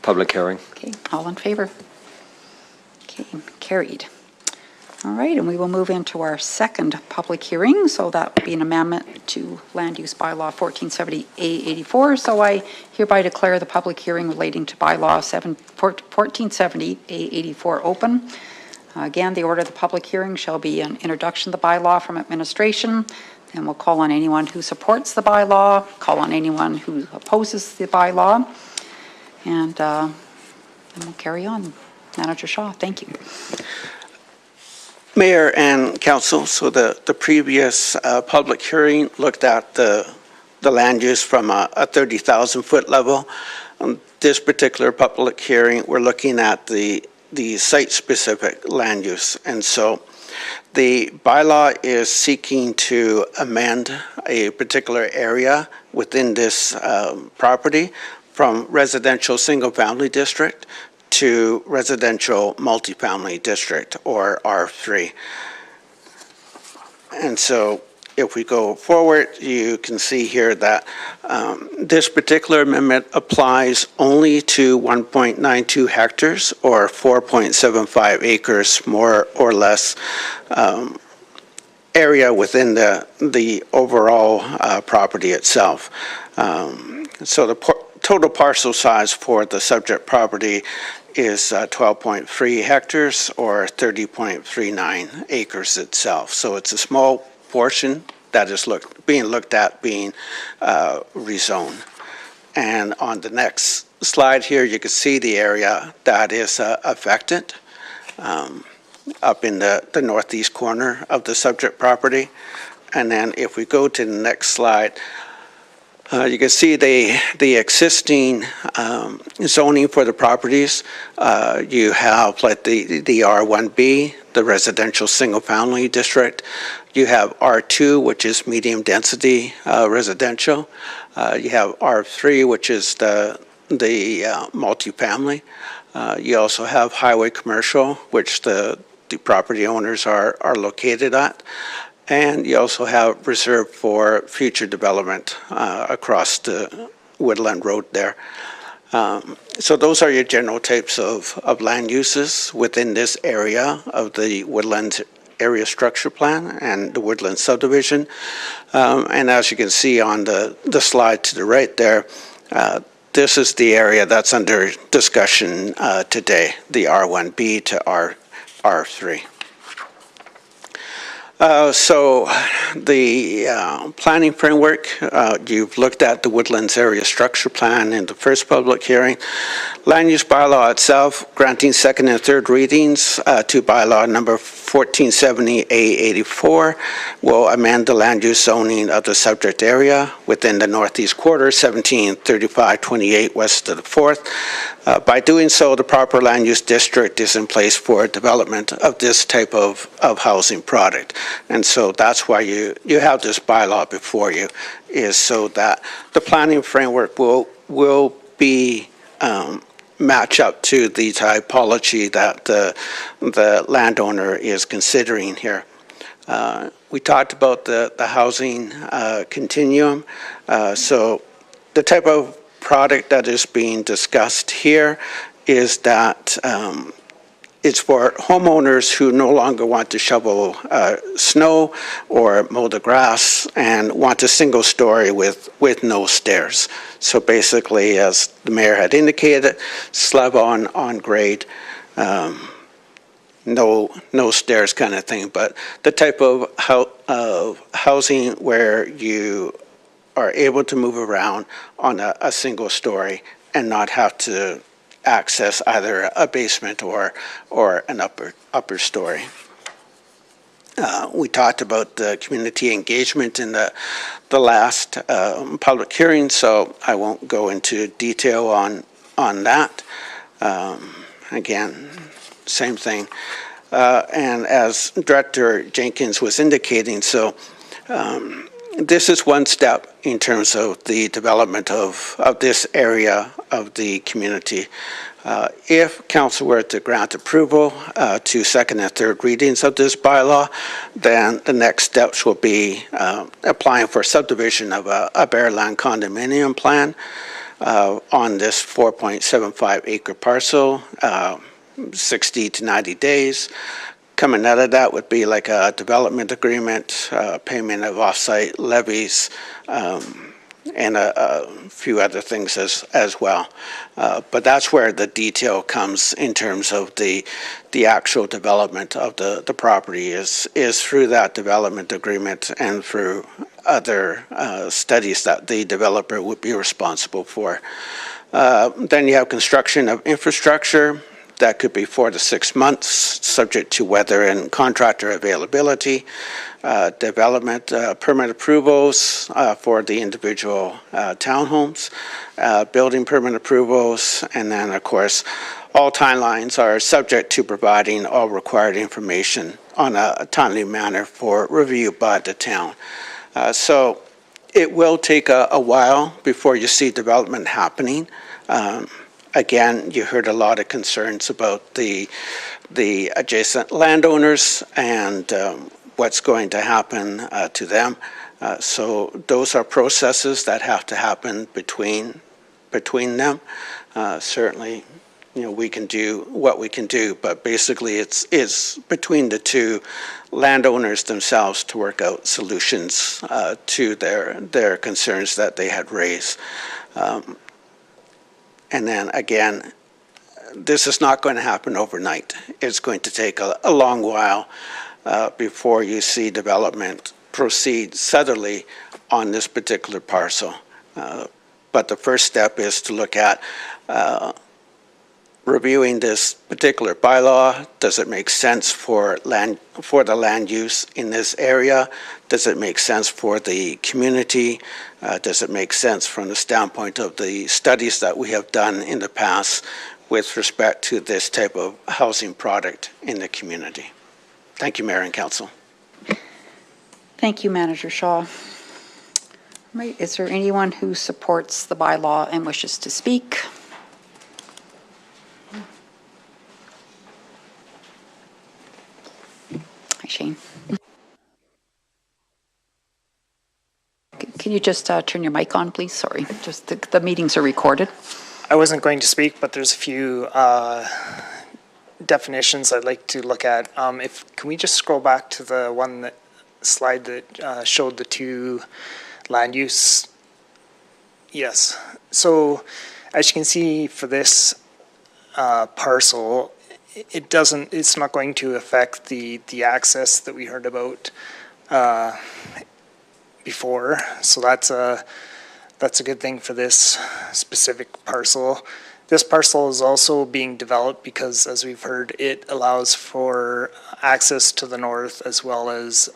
public hearing. Okay, all in favor? Okay, carried. All right, and we will move into our second public hearing. So that will be an amendment to Land Use Bylaw 1470A84. So I hereby declare the public hearing relating to Bylaw 1470A84 open. Again, the order of the public hearing shall be an introduction to the bylaw from administration. Then we'll call on anyone who supports the bylaw, call on anyone who opposes the bylaw, and then we'll carry on. Manager Shaw, thank you. Mayor and Council, so the previous public hearing looked at the land use from a 30,000-foot level. On this particular public hearing, we're looking at the site-specific land use. And so the bylaw is seeking to amend a particular area within this property from residential single-family district to residential multifamily district, or R3. And so if we go forward, you can see here that this particular amendment applies only to 1.92 hectares or 4.75 acres, more or less, area within the overall property itself. So the total parcel size for the subject property is 12.3 hectares or 30.39 acres itself. So it's a small portion that is being looked at being rezoned. And on the next slide here, you can see the area that is affected up in the northeast corner of the subject property. And then if we go to the next slide, you can see the existing zoning for the properties. You have like the R1B, the residential single-family district. You have R2, which is medium density residential. You have R3, which is the multifamily. You also have highway commercial, which the property owners are located at. And you also have reserved for future development across the Woodland Road there. So those are your general types of land uses within this area of the Woodlands Area Structure Plan and the Woodlands subdivision. And as you can see on the slide to the right there, this is the area that's under discussion today, the R1B to R3. So the planning framework, you've looked at the Woodlands Area Structure Plan in the first public hearing. Land use bylaw itself, granting second and third readings to bylaw number 1470A84 will amend the land use zoning of the subject area within the northeast quarter, 173528 west of the 4th. By doing so, the proper land use district is in place for development of this type of housing product. And so that's why you have this bylaw before you, is so that the planning framework will be match up to the typology that the landowner is considering here. We talked about the housing continuum. So the type of product that is being discussed here is that it's for homeowners who no longer want to shovel snow or mow the grass and want a single story with no stairs. So basically, as the mayor had indicated, slab on grade, no stairs kind of thing, but the type of housing where you are able to move around on a single story and not have to access either a basement or an upper story. We talked about the community engagement in the last public hearing, so I won't go into detail on that. Again, same thing. And as Director Jenkins was indicating, so this is one step in terms of the development of this area of the community. If council were to grant approval to second and third readings of this bylaw, then the next steps will be applying for subdivision of a bare land condominium plan on this 4.75 acre parcel, 60 to 90 days. Coming out of that would be like a development agreement, payment of off-site levies, and a few other things as well. But that's where the detail comes in terms of the actual development of the property is through that development agreement and through other studies that the developer would be responsible for. Then you have construction of infrastructure. That could be 4 to 6 months, subject to weather and contractor availability. Development permit approvals for the individual townhomes, building permit approvals, and then, of course, all timelines are subject to providing all required information on a timely manner for review by the town. So it will take a while before you see development happening. Again, you heard a lot of concerns about the adjacent landowners and what's going to happen to them. So those are processes that have to happen between them. Certainly, we can do what we can do, but basically it's between the two landowners themselves to work out solutions to their concerns that they had raised. And then again, this is not going to happen overnight. It's going to take a long while before you see development proceed steadily on this particular parcel. But the first step is to look at reviewing this particular bylaw. Does it make sense for the land use in this area? Does it make sense for the community? Does it make sense from the standpoint of the studies that we have done in the past with respect to this type of housing product in the community? Thank you, Mayor and Council. Thank you, Manager Shaw. Right, is there anyone who supports the bylaw and wishes to speak? Hi, Shane. Can you just turn your mic on, please? Sorry, just the meetings are recorded. I wasn't going to speak, but there's a few definitions I'd like to look at. Can we just scroll back to the slide that showed the two land use? Yes. So as you can see for this parcel, it's not going to affect the access that we heard about before. So that's a good thing for this specific parcel. This parcel is also being developed because, as we've heard, it allows for access to the north as well as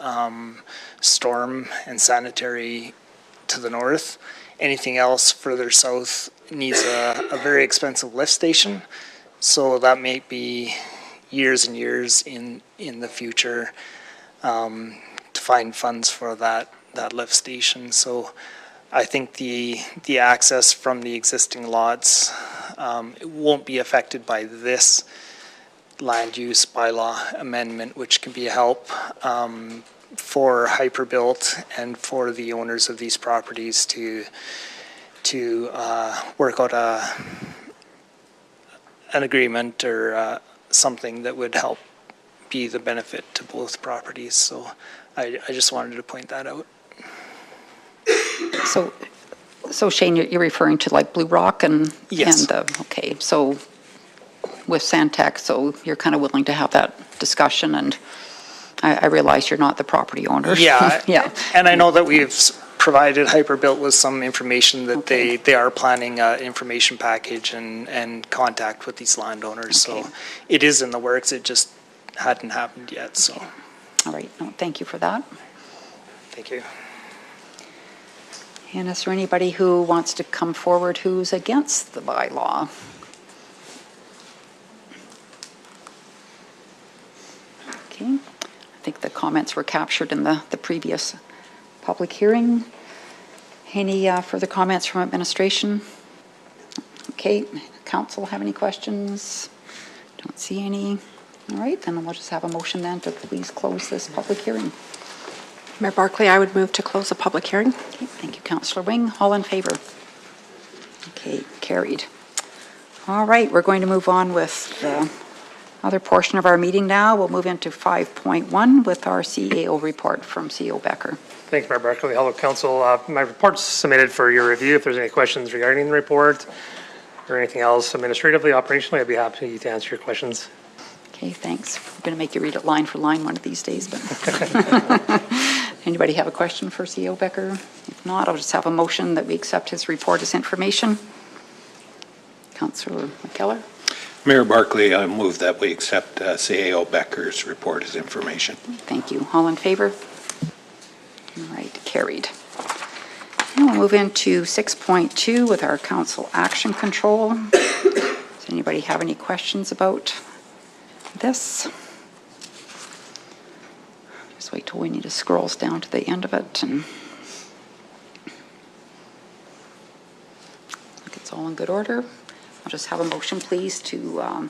storm and sanitary to the north. Anything else further south needs a very expensive lift station. So that may be years and years in the future to find funds for that lift station. So I think the access from the existing lots it won't be affected by this land use bylaw amendment, which can be a help for Hyperbuilt and for the owners of these properties to work out an agreement or something that would help be the benefit to both properties. So I just wanted to point that out. So Shane, you're referring to like Blue Rock and yes. Okay, so with Santec, so you're kind of willing to have that discussion, and I realize you're not the property owner. Yeah, yeah. And I know that we've provided Hyperbuilt with some information that they are planning an information package and contact with these landowners. Okay. So it is in the works. It just hadn't happened yet. So. Okay. All right. No, thank you for that. Thank you. And is there anybody who wants to come forward who's against the bylaw? Okay. I think the comments were captured in the previous public hearing. Any further comments from administration? Okay. Council have any questions? Don't see any. All right, then we'll just have a motion then to please close this public hearing. Mayor Barkley, I would move to close the public hearing. Okay, thank you, Councillor Wing. All in favor? Okay, carried. All right, we're going to move on with the other portion of our meeting now. We'll move into 5.1 with our CAO report from CEO Becker. Thank you, Mayor Barkley. Hello, Council. My report's submitted for your review. If there's any questions regarding the report or anything else administratively, operationally, I'd be happy to answer your questions. Okay, thanks. I'm going to make you read it line for line one of these days. But anybody have a question for CEO Becker? If not, I'll just have a motion that we accept his report as information. Councillor McKellar. Mayor Barkley, I move that we accept CAO Becker's report as information. Thank you. All in favor? All right, carried. And we'll move into 6.2 with our council action control. Does anybody have any questions about this? Just wait till Winnie just scrolls down to the end of it, and I think it's all in good order. I'll just have a motion, please, to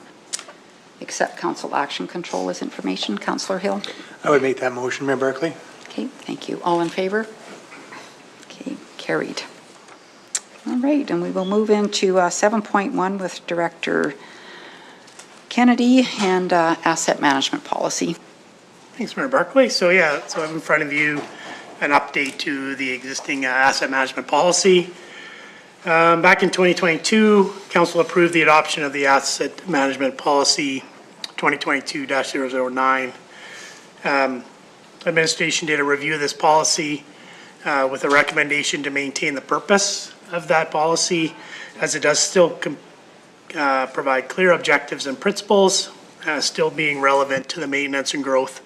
accept council action control as information. Councillor Hill? I would make that motion, Mayor Barkley. Okay, thank you. All in favor? Okay, carried. All right, and we will move into 7.1 with Director Kennedy and asset management policy. Thanks, Mayor Barkley. So I have in front of you an update to the existing asset management policy. Back in 2022, Council approved the adoption of the asset management policy 2022-009. Administration did a review of this policy with a recommendation to maintain the purpose of that policy, as it does still provide clear objectives and principles, still being relevant to the maintenance and growth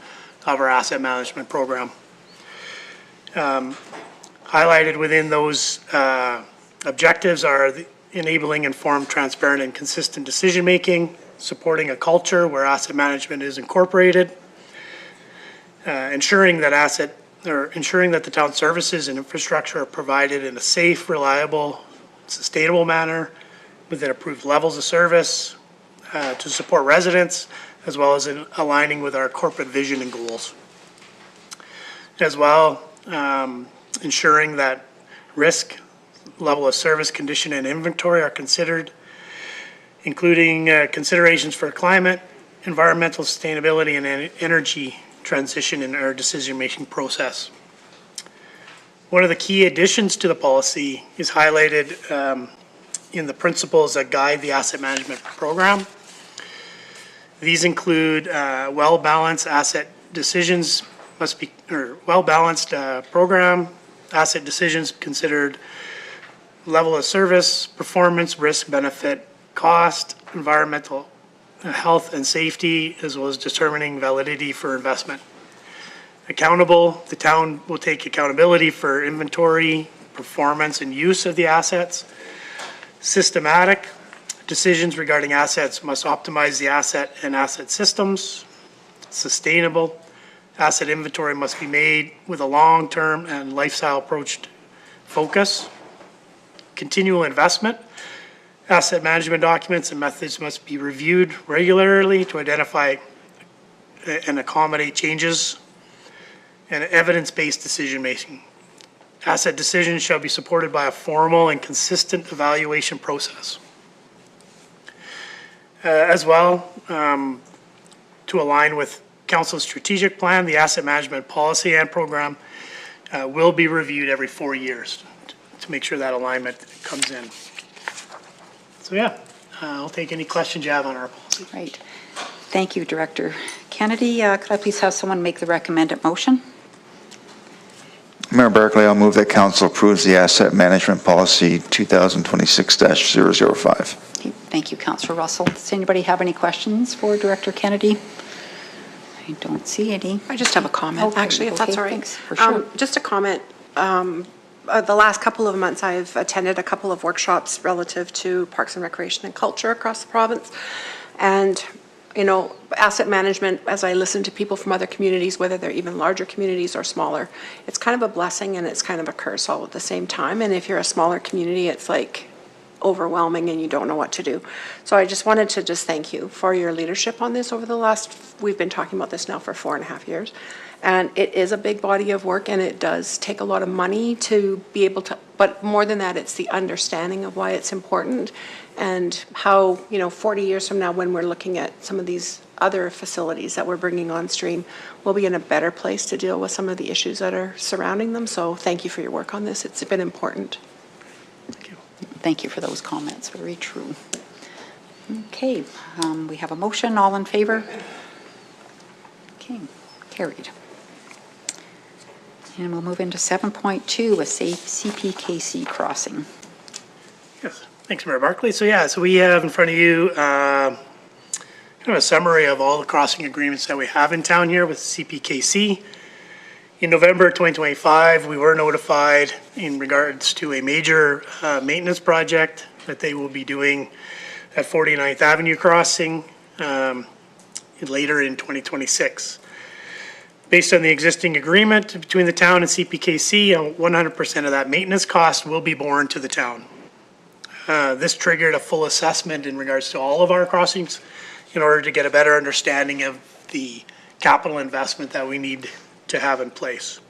of our asset management program. Highlighted within those objectives are the enabling informed, transparent, and consistent decision-making, supporting a culture where asset management is incorporated, ensuring that the town services and infrastructure are provided in a safe, reliable, sustainable manner within approved levels of service to support residents, as well as in aligning with our corporate vision and goals. As well, ensuring that risk, level of service, condition, and inventory are considered, including considerations for climate, environmental sustainability, and energy transition in our decision-making process. One of the key additions to the policy is highlighted in the principles that guide the asset management program. These include well-balanced asset decisions well-balanced program, asset decisions considered level of service, performance, risk, benefit, cost, environmental health and safety, as well as determining validity for investment. Accountable, the town will take accountability for inventory, performance, and use of the assets. Systematic, decisions regarding assets must optimize the asset and asset systems. Sustainable, asset inventory must be made with a long-term and lifestyle approach focus. Continual investment, asset management documents and methods must be reviewed regularly to identify and accommodate changes. And evidence-based decision-making. Asset decisions shall be supported by a formal and consistent evaluation process. As well, to align with Council's strategic plan, the asset management policy and program will be reviewed every 4 years to make sure that alignment comes in. So I'll take any questions you have on our policy. Right. Thank you, Director Kennedy. Could I please have someone make the recommended motion? Mayor Barkley, I'll move that council approves the asset management policy 2026-005. Okay, thank you, Councillor Russell. Does anybody have any questions for Director Kennedy? I don't see any. I just have a comment, Okay, actually, if that's all right. thanks, for sure. Just a comment. The last couple of months, I've attended a couple of workshops relative to Parks and Recreation and Culture across the province. And, you know, asset management, as I listen to people from other communities, whether they're even larger communities or smaller, it's kind of a blessing and it's kind of a curse all at the same time. And if you're a smaller community, it's like overwhelming and you don't know what to do. So I just wanted to thank you for your leadership on this over the last, we've been talking about this now for 4.5 years. And it is a big body of work and it does take a lot of money to be able to, but more than that, it's the understanding of why it's important and how, 40 years from now when we're looking at some of these other facilities that we're bringing on stream, we'll be in a better place to deal with some of the issues that are surrounding them. So thank you for your work on this. It's been important. Thank you. Thank you for those comments. Very true. Okay, we have a motion. All in favor? Okay, carried. And we'll move into 7.2, a safe CPKC crossing. Yes, thanks, Mayor Barkley. So we have in front of you kind of a summary of all the crossing agreements that we have in town here with CPKC. In November 2025, we were notified in regards to a major maintenance project that they will be doing at 49th Avenue crossing later in 2026. Based on the existing agreement between the town and CPKC, 100% of that maintenance cost will be borne to the town. This triggered a full assessment in regards to all of our crossings in order to get a better understanding of the capital investment that we need to have in place.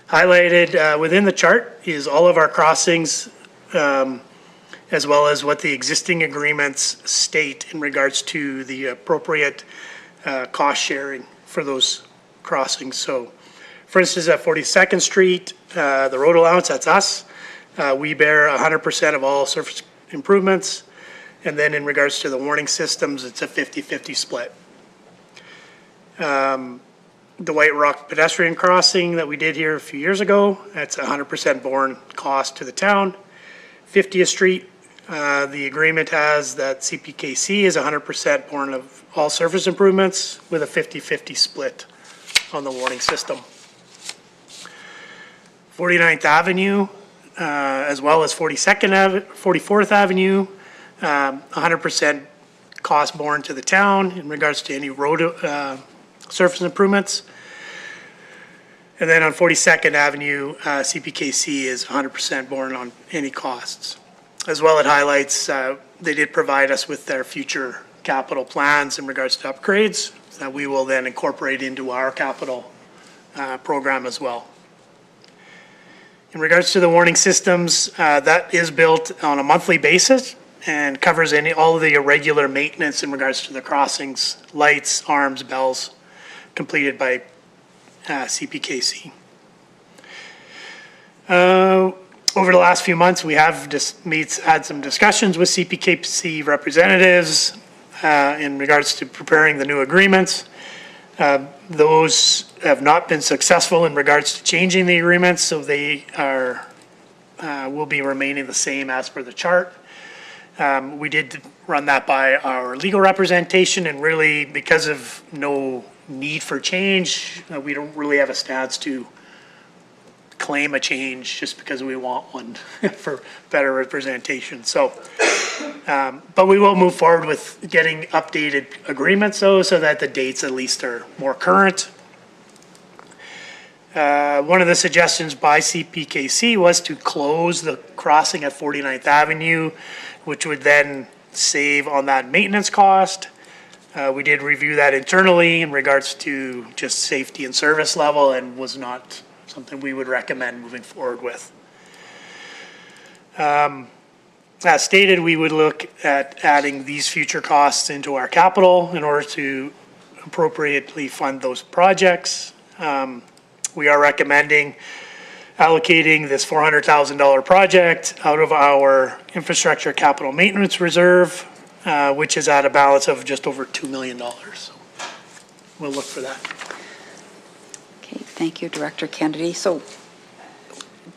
Highlighted within the chart is all of our crossings, as well as what the existing agreements state in regards to the appropriate cost sharing for those crossings. So, for instance, at 42nd Street, the road allowance, that's us. We bear 100% of all surface improvements. And then in regards to the warning systems, it's a 50-50 split. The White Rock pedestrian crossing that we did here a few years ago, that's 100% borne cost to the town. 50th Street, the agreement has that CPKC is 100% borne of all surface improvements with a 50-50 split on the warning system. 49th Avenue, as well as 44th Avenue, 100% cost borne to the town in regards to any road surface improvements. And then on 42nd Avenue, CPKC is 100% borne on any costs. As well, it highlights they did provide us with their future capital plans in regards to upgrades that we will then incorporate into our capital program as well. In regards to the warning systems, that is built on a monthly basis and covers all of the irregular maintenance in regards to the crossings, lights, arms, bells, completed by CPKC. Over the last few months, we have just had some discussions with CPKC representatives in regards to preparing the new agreements. Those have not been successful in regards to changing the agreements, so they will be remaining the same as per the chart. We did run that by our legal representation, and really, because of no need for change, we don't really have a stance to claim a change just because we want one for better representation. So, but we will move forward with getting updated agreements though, so that the dates at least are more current. One of the suggestions by CPKC was to close the crossing at 49th Avenue, which would then save on that maintenance cost. We did review that internally in regards to just safety and service level, and was not something we would recommend moving forward with. As stated, we would look at adding these future costs into our capital in order to appropriately fund those projects. We are recommending allocating this $400,000 project out of our infrastructure capital maintenance reserve, which is at a balance of just over $2 million. So we'll look for that. Okay, thank you, Director Kennedy. So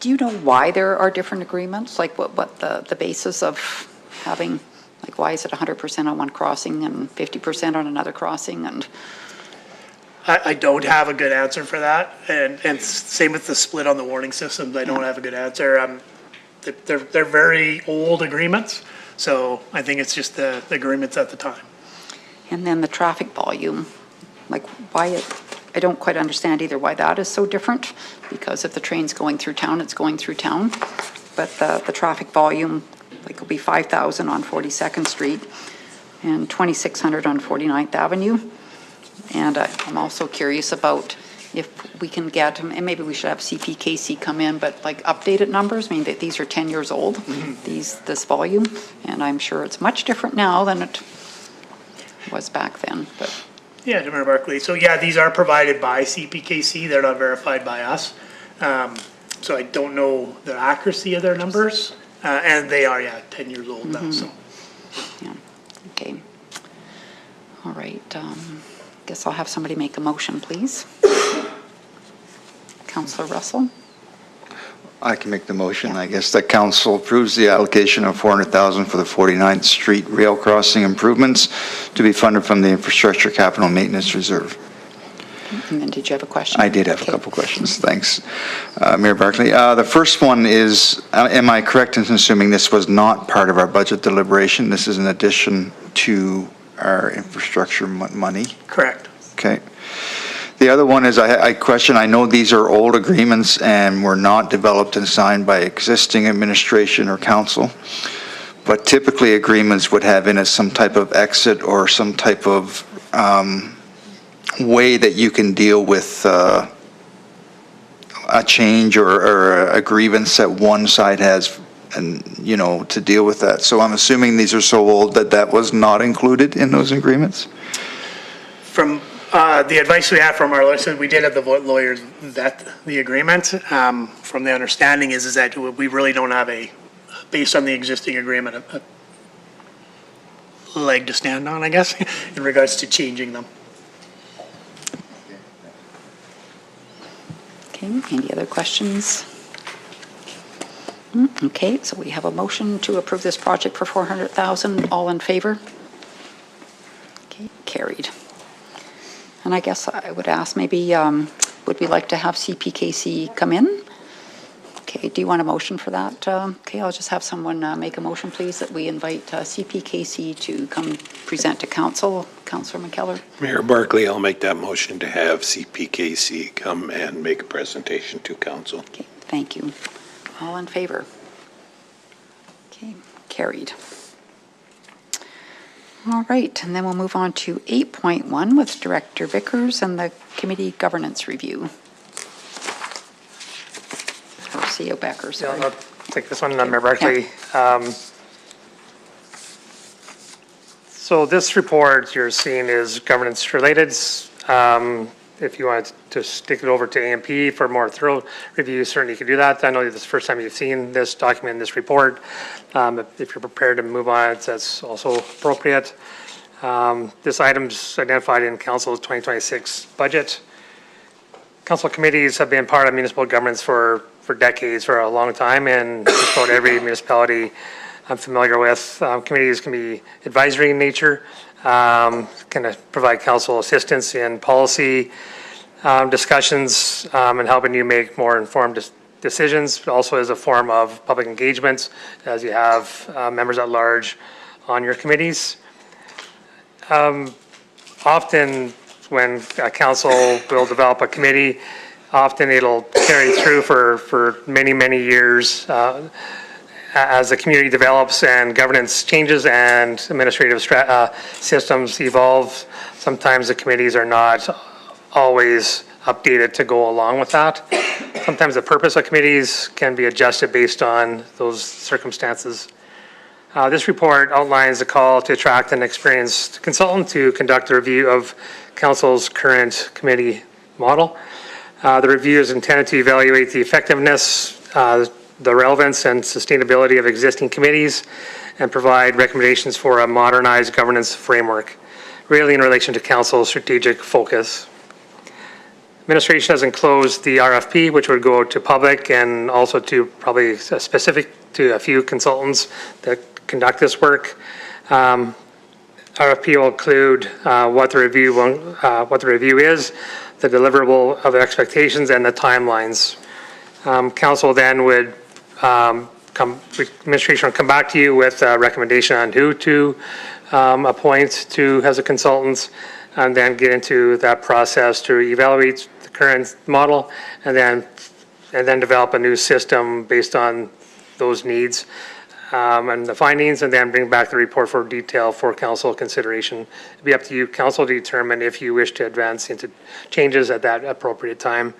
do you know why there are different agreements? Like what the basis of having, like why is it 100% on one crossing and 50% on another crossing? And I don't have a good answer for that. And same with the split on the warning systems. I don't have a good answer. They're very old agreements. So I think it's just the agreements at the time. And then the traffic volume, like why I don't quite understand either why that is so different, because if the train's going through town, it's going through town. But the traffic volume, like will be 5,000 on 42nd Street and 2,600 on 49th Avenue. And I'm also curious about if we can get, and maybe we should have CPKC come in, but like updated numbers. I mean, that these are 10 years old, this volume, and I'm sure it's much different now than it was back then. But yeah, Mayor Barkley. So yeah, these are provided by CPKC. They're not verified by us. So I don't know the accuracy of their numbers. And they are, 10 years old now. So yeah, okay. All right. Guess I'll have somebody make a motion, please. Councillor Russell. I can make the motion. I guess that council approves the allocation of $400,000 for the 49th Street rail crossing improvements to be funded from the Infrastructure Capital Maintenance Reserve. And then did you have a question? I did have a couple questions. Thanks, Mayor Barkley. The first one is, am I correct in assuming this was not part of our budget deliberation? This is in addition to our infrastructure money? Correct. Okay. The other one is I question, I know these are old agreements and were not developed and signed by existing administration or council. But typically, agreements would have in it some type of exit or some type of way that you can deal with a change or a grievance that one side has, and, you know, to deal with that. So I'm assuming these are so old that that was not included in those agreements? From the advice we have from our lawyers, we did have the lawyers vet the agreement. From the understanding is that we really don't have based on the existing agreement, a leg to stand on, I guess, in regards to changing them. Okay, any other questions? Okay, so we have a motion to approve this project for $400,000. All in favor? Okay, carried. And I guess I would ask, maybe, would we like to have CPKC come in? Okay, do you want a motion for that? Okay, I'll just have someone make a motion, please, that we invite CPKC to come present to council. Councillor McKellar. Mayor Barkley, I'll make that motion to have CPKC come and make a presentation to council. Okay, thank you. All in favor? Okay, carried. All right, and then we'll move on to 8.1 with Director Vickers and the committee governance review. Or CEO Becker, sorry. Yeah, I'll take this one, Mayor Barkley. Yeah. So this report you're seeing is governance related. If you want to stick it over to AMP for more thorough review, certainly you can do that. I know this is the first time you've seen this document, this report. If you're prepared to move on, that's also appropriate. This item's identified in Council's 2026 budget. Council committees have been part of municipal governance for decades, for a long time, and just about every municipality I'm familiar with. Committees can be advisory in nature, can provide council assistance in policy discussions and helping you make more informed decisions, but also as a form of public engagement, as you have members at large on your committees. Often when a council will develop a committee, often it'll carry through for many, many years as the community develops and governance changes and administrative systems evolve. Sometimes the committees are not always updated to go along with that. Sometimes the purpose of committees can be adjusted based on those circumstances. This report outlines a call to attract an experienced consultant to conduct a review of Council's current committee model. The review is intended to evaluate the effectiveness, the relevance and sustainability of existing committees, and provide recommendations for a modernized governance framework, really in relation to Council's strategic focus. Administration has enclosed the RFP, which would go to public and also to probably specific to a few consultants that conduct this work. RFP will include what the review is, the deliverable of the expectations, and the timelines. Council then would administration will come back to you with a recommendation on who to appoint to as a consultant, and then get into that process to evaluate the current model, and then develop a new system based on those needs and the findings, and then bring back the report for detail for council consideration. It'd be up to you, council, to determine if you wish to advance into changes at that appropriate time.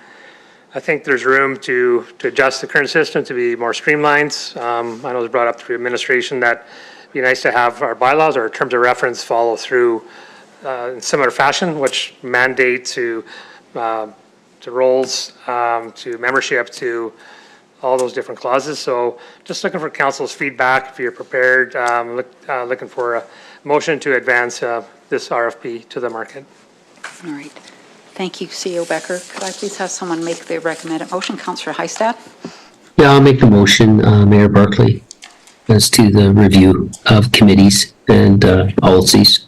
I think there's room to adjust the current system to be more streamlined. I know it was brought up through administration that it'd be nice to have our bylaws or terms of reference follow through in similar fashion, which mandate to roles, to membership, to all those different clauses. So just looking for council's feedback if you're prepared, looking for a motion to advance this RFP to the market. All right. Thank you, CEO Becker. Could I please have someone make the recommended motion? Councillor Hystad? Yeah, I'll make the motion, Mayor Barkley, as to the review of committees and policies.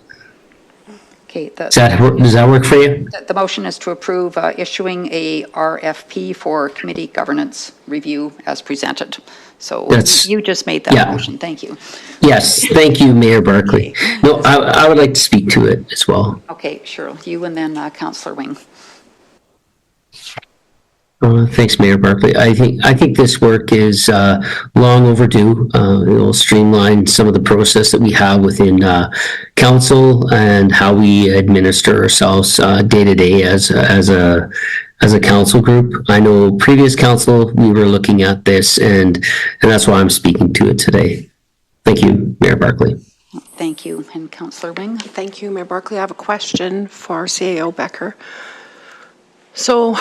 Okay. Does that work for you? The motion is to approve issuing a RFP for committee governance review as presented. So you just made that motion. Thank you. Yes, thank you, Mayor Barkley. No, I would like to speak to it as well. Okay, sure. You and then Councillor Wing. Thanks, Mayor Barkley. I think this work is long overdue. It will streamline some of the process that we have within council and how we administer ourselves day to day as a council group. I know previous council we were looking at this, and that's why I'm speaking to it today. Thank you, Mayor Barkley. Thank you, and Councillor Wing. Thank you, Mayor Barkley. I have a question for CAO Becker. So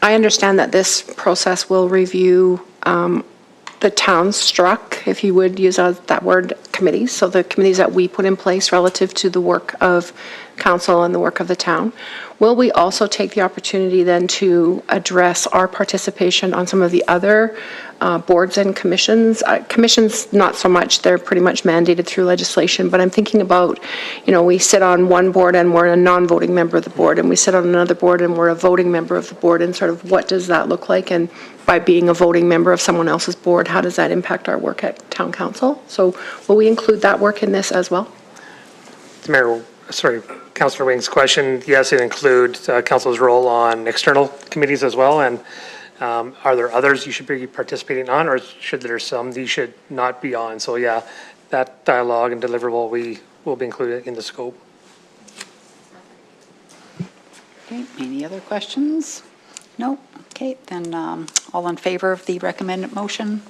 I understand that this process will review the town struck, if you would use that word, committees. So the committees that we put in place relative to the work of council and the work of the town. Will we also take the opportunity then to address our participation on some of the other boards and commissions? Commissions, not so much. They're pretty much mandated through legislation. But I'm thinking about, we sit on one board and we're a non-voting member of the board, and we sit on another board and we're a voting member of the board, and sort of what does that look like? And by being a voting member of someone else's board, how does that impact our work at town council? So will we include that work in this as well? Councillor Wing's question, yes, it includes council's role on external committees as well. And are there others you should be participating on, or should there some that you should not be on? So yeah, that dialogue and deliverable will be included in the scope. Okay, any other questions? No? Okay, then all in favor of the recommended motion?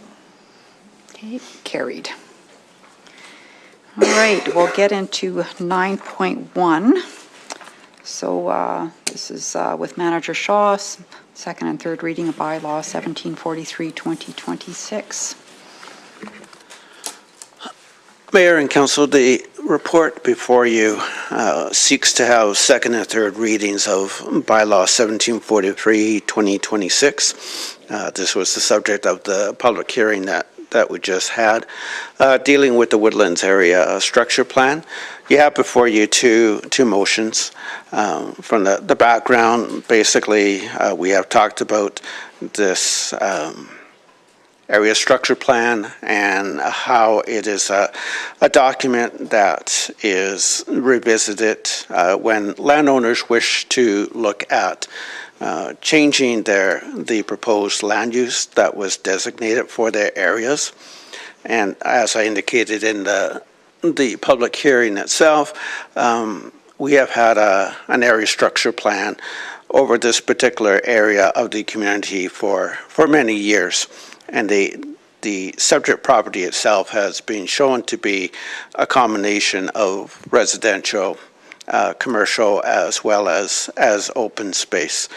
Okay, carried. All right, we'll get into 9.1. So this is with Manager Shaw, second and third reading of Bylaw 1743-2026. Mayor and Council, the report before you seeks to have second and third readings of Bylaw 1743-2026. This was the subject of the public hearing that we just had, dealing with the Woodlands area structure plan. You have before you two motions. From the background, basically, we have talked about this area structure plan and how it is a document that is revisited when landowners wish to look at changing the proposed land use that was designated for their areas. And as I indicated in the public hearing itself, we have had an area structure plan over this particular area of the community for many years. And the subject property itself has been shown to be a combination of residential, commercial, as well as open space.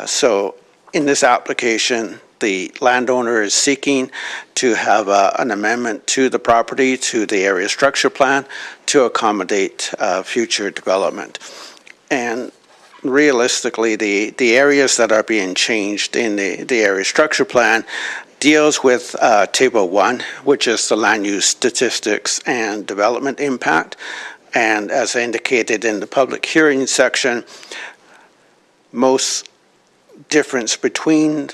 So in this application, the landowner is seeking to have an amendment to the property, to the area structure plan, to accommodate future development. And realistically, the areas that are being changed in the area structure plan deals with Table 1, which is the land use statistics and development impact. And as I indicated in the public hearing section, most difference between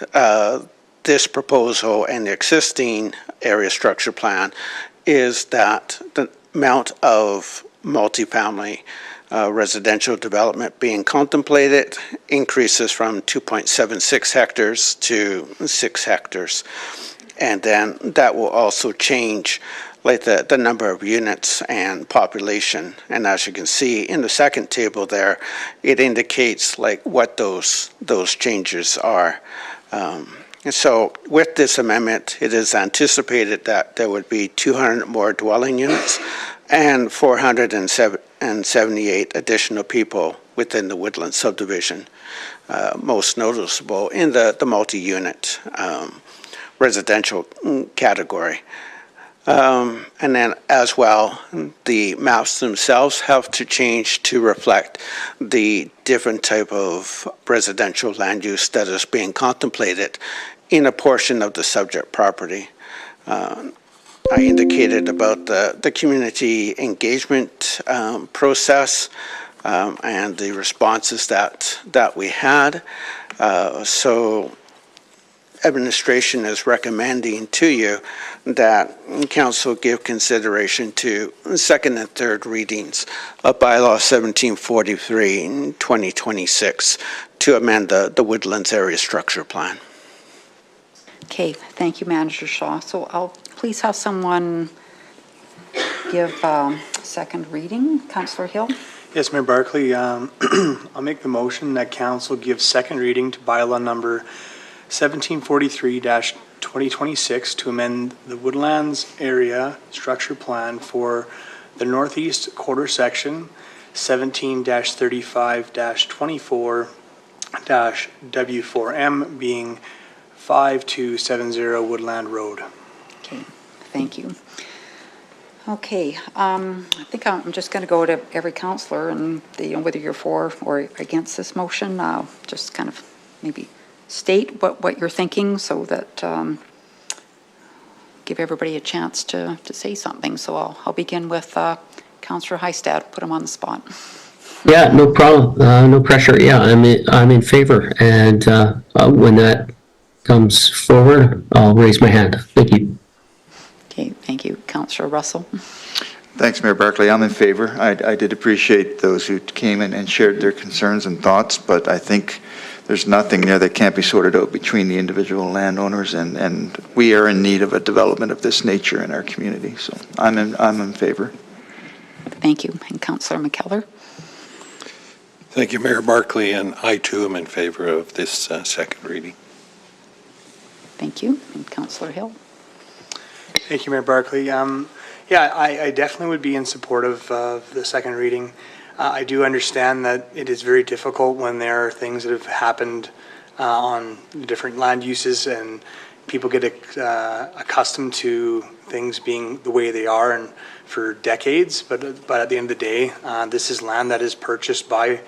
this proposal and the existing area structure plan is that the amount of multifamily residential development being contemplated increases from 2.76 hectares to 6 hectares. And then that will also change like the number of units and population. And as you can see in the second table there, it indicates like what those changes are. And so with this amendment, it is anticipated that there would be 200 more dwelling units and 478 additional people within the Woodlands subdivision, most noticeable in the multi-unit residential category. And then as well, the maps themselves have to change to reflect the different type of residential land use that is being contemplated in a portion of the subject property. I indicated about the community engagement process and the responses that we had. So administration is recommending to you that council give consideration to second and third readings of Bylaw 1743 in 2026 to amend the Woodlands Area Structure Plan. Okay, thank you, Manager Shaw. So I'll please have someone give second reading. Councillor Hill? Yes, Mayor Barkley, I'll make the motion that council gives second reading to bylaw number 1743-2026 to amend the Woodlands Area Structure Plan for the Northeast Quarter Section 17-35-24-W4M being 5270 Woodland Road. Okay, thank you. Okay, I think I'm just going to go to every councillor and whether you're for or against this motion, just kind of maybe state what you're thinking so that give everybody a chance to say something. So I'll begin with Councillor Hystad, put him on the spot. Yeah, no problem. No pressure. Yeah, I'm in favor. And when that comes forward, I'll raise my hand. Thank you. Okay, thank you. Councillor Russell. Thanks, Mayor Barkley. I'm in favor. I did appreciate those who came in and shared their concerns and thoughts, but I think there's nothing there that can't be sorted out between the individual landowners, and we are in need of a development of this nature in our community. So I'm in favor. Thank you. And Councillor McKellar. Thank you, Mayor Barkley, and I too am in favor of this second reading. Thank you. And Councillor Hill. Thank you, Mayor Barkley. I definitely would be in support of the second reading. I do understand that it is very difficult when there are things that have happened on different land uses and people get accustomed to things being the way they are and for decades. But at the end of the day, this is land that is purchased by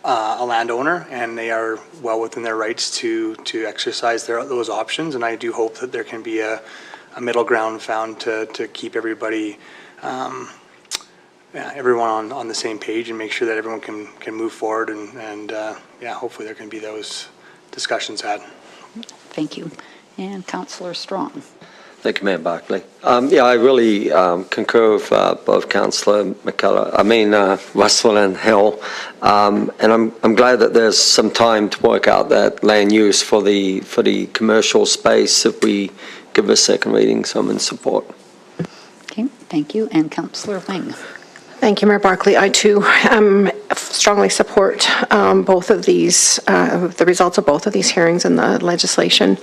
a landowner, and they are well within their rights to exercise those options. And I do hope that there can be a middle ground found to keep everybody, everyone on the same page and make sure that everyone can move forward and hopefully there can be those discussions had. Thank you. And Councillor Strong. Thank you, Mayor Barkley. I really concur with both Councillor Russell and Hill, and I'm glad that there's some time to work out that land use for the commercial space if we give a second reading. So I'm in support. Okay, thank you. And Councillor Wing. Thank you, Mayor Barkley. I too strongly support both of these, the results of both of these hearings and the legislation.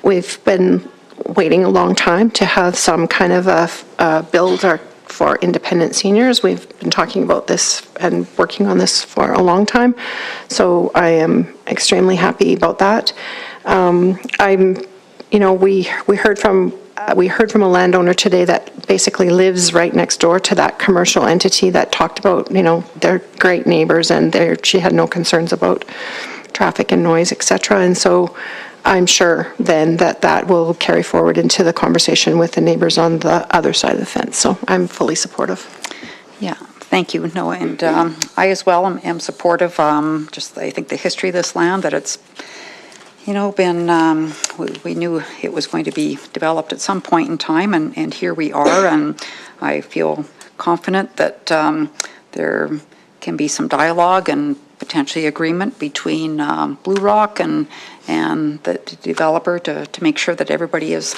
We've been waiting a long time to have some kind of a build for independent seniors. We've been talking about this and working on this for a long time, so I am extremely happy about that. We heard from a landowner today that basically lives right next door to that commercial entity that talked about, they're great neighbors and she had no concerns about traffic and noise, etc. And so I'm sure then that will carry forward into the conversation with the neighbors on the other side of the fence. So I'm fully supportive. Yeah, thank you. No, and I as well am supportive. I think the history of this land, that it's been, we knew it was going to be developed at some point in time, and here we are, and I feel confident that there can be some dialogue and potentially agreement between Blue Rock and the developer to make sure that everybody is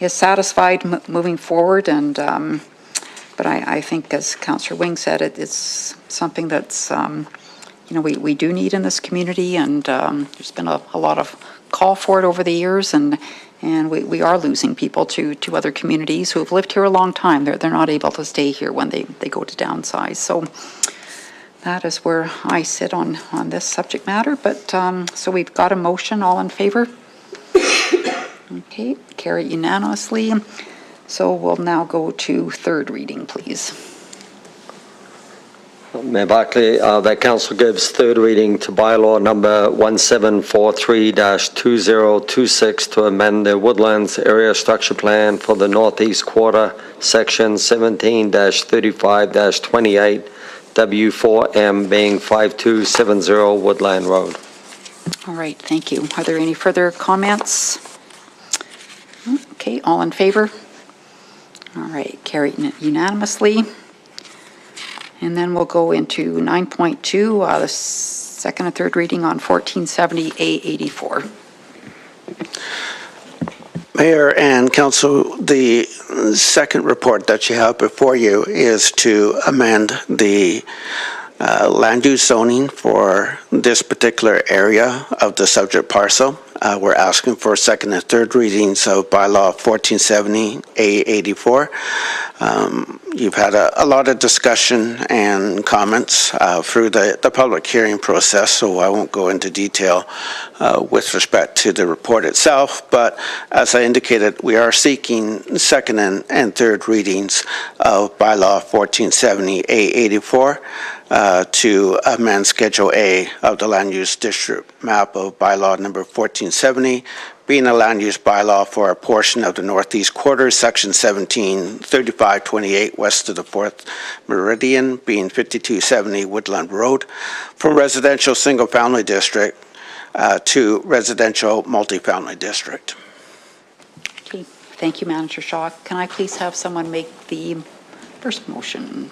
satisfied moving forward. And but I think, as Councillor Wing said, it's something that's we do need in this community, and there's been a lot of call for it over the years, and we are losing people to other communities who have lived here a long time. They're not able to stay here when they go to downsize. So that is where I sit on this subject matter. But so we've got a motion. All in favor? Okay, carry unanimously. So we'll now go to third reading, please. Mayor Barkley, that council gives third reading to bylaw number 1743-2026 to amend the Woodlands Area Structure Plan for the Northeast Quarter, section 17-35-28, W4M being 5270 Woodland Road. All right, thank you. Are there any further comments? Okay, all in favor? All right, carried unanimously. And then we'll go into 9.2, the second and third reading on 1470A84. Mayor and Council, the second report that you have before you is to amend the land use zoning for this particular area of the subject parcel. We're asking for second and third readings of Bylaw 1470A84. You've had a lot of discussion and comments through the public hearing process, so I won't go into detail with respect to the report itself, but as I indicated, we are seeking second and third readings of Bylaw 1470A84 to amend Schedule A of the Land Use District Map of Bylaw number 1470, being a land use bylaw for a portion of the northeast quarter, section 17, 3528 west of the 4th meridian, being 5270 Woodland Road, from residential single-family district to residential multifamily district. Okay, thank you, Manager Shaw. Can I please have someone make the first motion?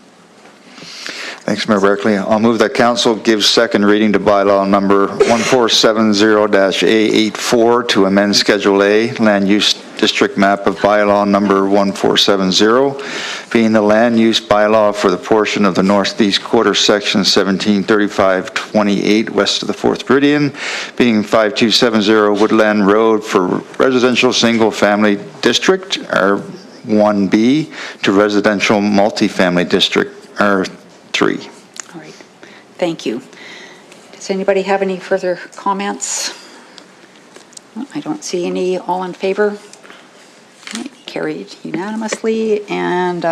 Thanks, Mayor Barkley. I'll move that council gives second reading to bylaw number 1470-A84 to amend Schedule A, land use district map of bylaw number 1470, being the land use bylaw for the portion of the northeast quarter, section 173528 west of the 4th meridian, being 5270 Woodland Road for residential single-family district, R1B, to residential multifamily district, R3. All right, thank you. Does anybody have any further comments? I don't see any. All in favor? Okay, carried unanimously, and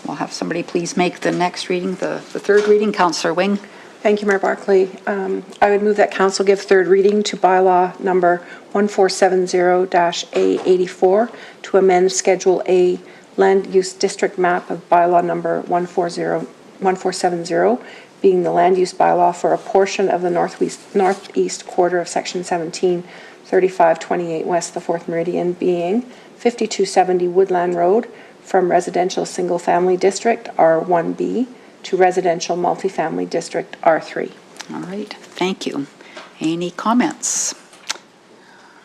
we'll have somebody please make the next reading, the third reading. Councillor Wing. Thank you, Mayor Barkley. I would move that council give third reading to bylaw number 1470-A84 to amend Schedule A land use district map of bylaw number 1470, being the land use bylaw for a portion of the northeast quarter of section 17, 3528 west of the 4th meridian, being 5270 Woodland Road, from residential single-family district, R1B, to residential multifamily district, R3. All right, thank you. Any comments?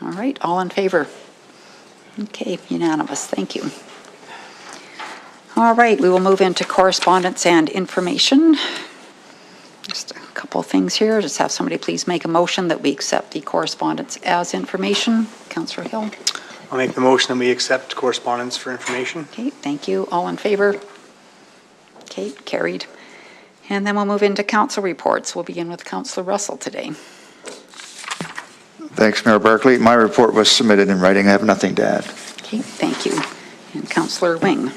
All right, all in favor? Okay, unanimous, thank you. All right, we will move into correspondence and information. Just a couple of things here. Just have somebody please make a motion that we accept the correspondence as information. Councillor Hill. I'll make the motion that we accept correspondence for information. Okay, thank you. All in favor? Okay, carried. And then we'll move into council reports. We'll begin with Councillor Russell today. Thanks, Mayor Barkley. My report was submitted in writing. I have nothing to add. Okay, thank you. And Councillor Wing.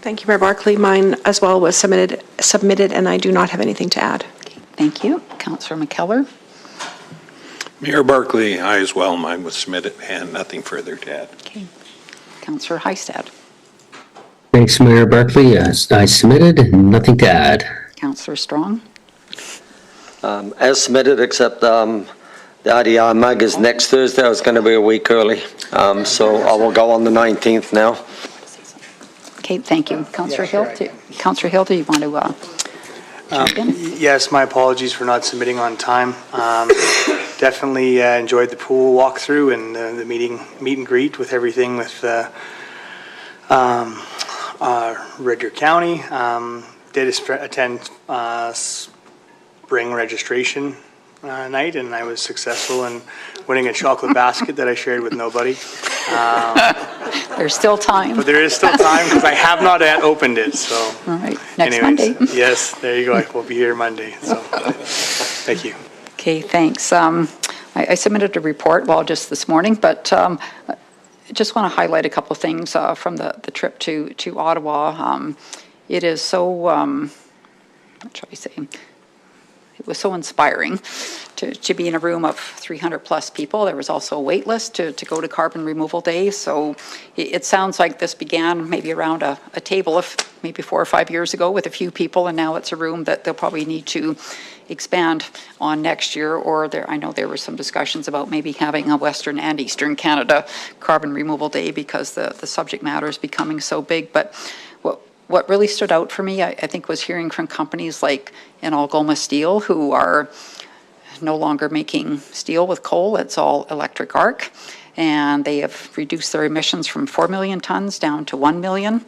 Thank you, Mayor Barkley. Mine as well was submitted, and I do not have anything to add. Okay, thank you. Councillor McKellar. Mayor Barkley, I as well. Mine was submitted and nothing further to add. Okay. Councillor Heistad. Thanks, Mayor Barkley. I submitted, nothing to add. Councillor Strong. As submitted, except the IDR mug is next Thursday. I was going to be a week early, so I will go on the 19th now. Okay, thank you. Councillor Hill, Councillor Hill, do you want to jump in? Yes, my apologies for not submitting on time. Definitely enjoyed the pool walkthrough and the meet and greet with everything with Red Deer County. Did attend spring registration night, and I was successful in winning a chocolate basket that I shared with nobody. There's still time. But there is still time because I have not yet opened it. So, all right, next Monday. Yes, there you go. I will be here Monday. So, thank you. Okay, thanks. I submitted a report, well, just this morning, but I just want to highlight a couple of things from the trip to Ottawa. It is so, what shall I say? it was so inspiring to be in a room of 300-plus people. There was also a wait list to go to Carbon Removal Day. So it sounds like this began maybe around a table of maybe 4 or 5 years ago with a few people, and now it's a room that they'll probably need to expand on next year. Or I know there were some discussions about maybe having a Western and Eastern Canada Carbon Removal Day because the subject matter is becoming so big. But what really stood out for me, I think, was hearing from companies like Algoma Steel, who are no longer making steel with coal. It's all electric arc. And they have reduced their emissions from 4 million tons down to 1 million.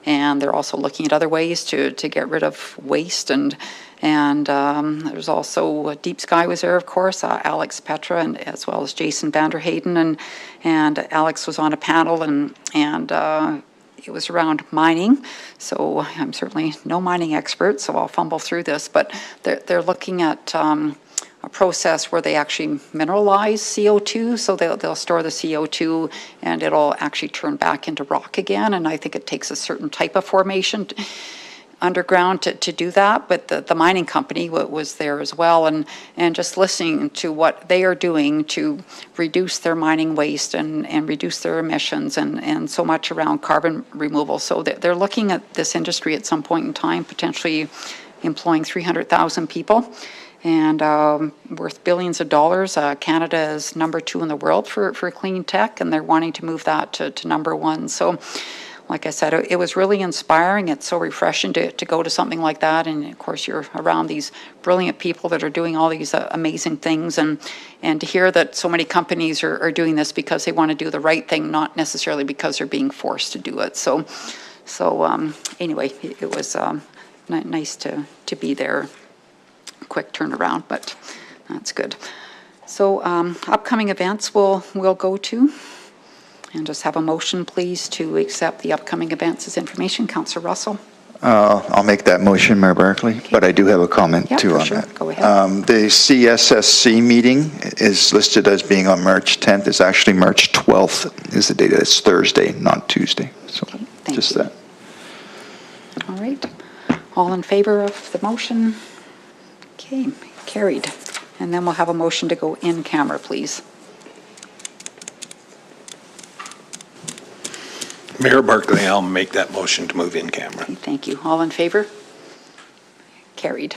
And they're also looking at other ways to get rid of waste. And there's also Deep Sky was there, of course, Alex Petra, and as well as Jason Vanderhayden. And Alex was on a panel, and it was around mining. So I'm certainly no mining expert, so I'll fumble through this. But they're looking at a process where they actually mineralize CO2. So they'll store the CO2 and it'll actually turn back into rock again. And I think it takes a certain type of formation underground to do that. But the mining company was there as well. And just listening to what they are doing to reduce their mining waste and reduce their emissions and so much around carbon removal. So they're looking at this industry at some point in time, potentially employing 300,000 people. And worth billions of dollars. Canada is number 2 in the world for clean tech, and they're wanting to move that to number 1. So, like I said, it was really inspiring. It's so refreshing to go to something like that. And of course, you're around these brilliant people that are doing all these amazing things. And to hear that so many companies are doing this because they want to do the right thing, not necessarily because they're being forced to do it. So anyway, it was nice to be there. Quick turnaround, but that's good. So upcoming events we'll go to, and just have a motion, please, to accept the upcoming events as information. Councillor Russell. I'll make that motion, Mayor Barkley, but I do have a comment too on that. Go ahead. The CSSC meeting is listed as being on March 10th. It's actually March 12th is the date. It's Thursday, not Tuesday. So just that. All right. All in favor of the motion? Okay, carried. And then we'll have a motion to go in camera, please. Mayor Barkley, I'll make that motion to move in camera. Okay, thank you. All in favor? Carried.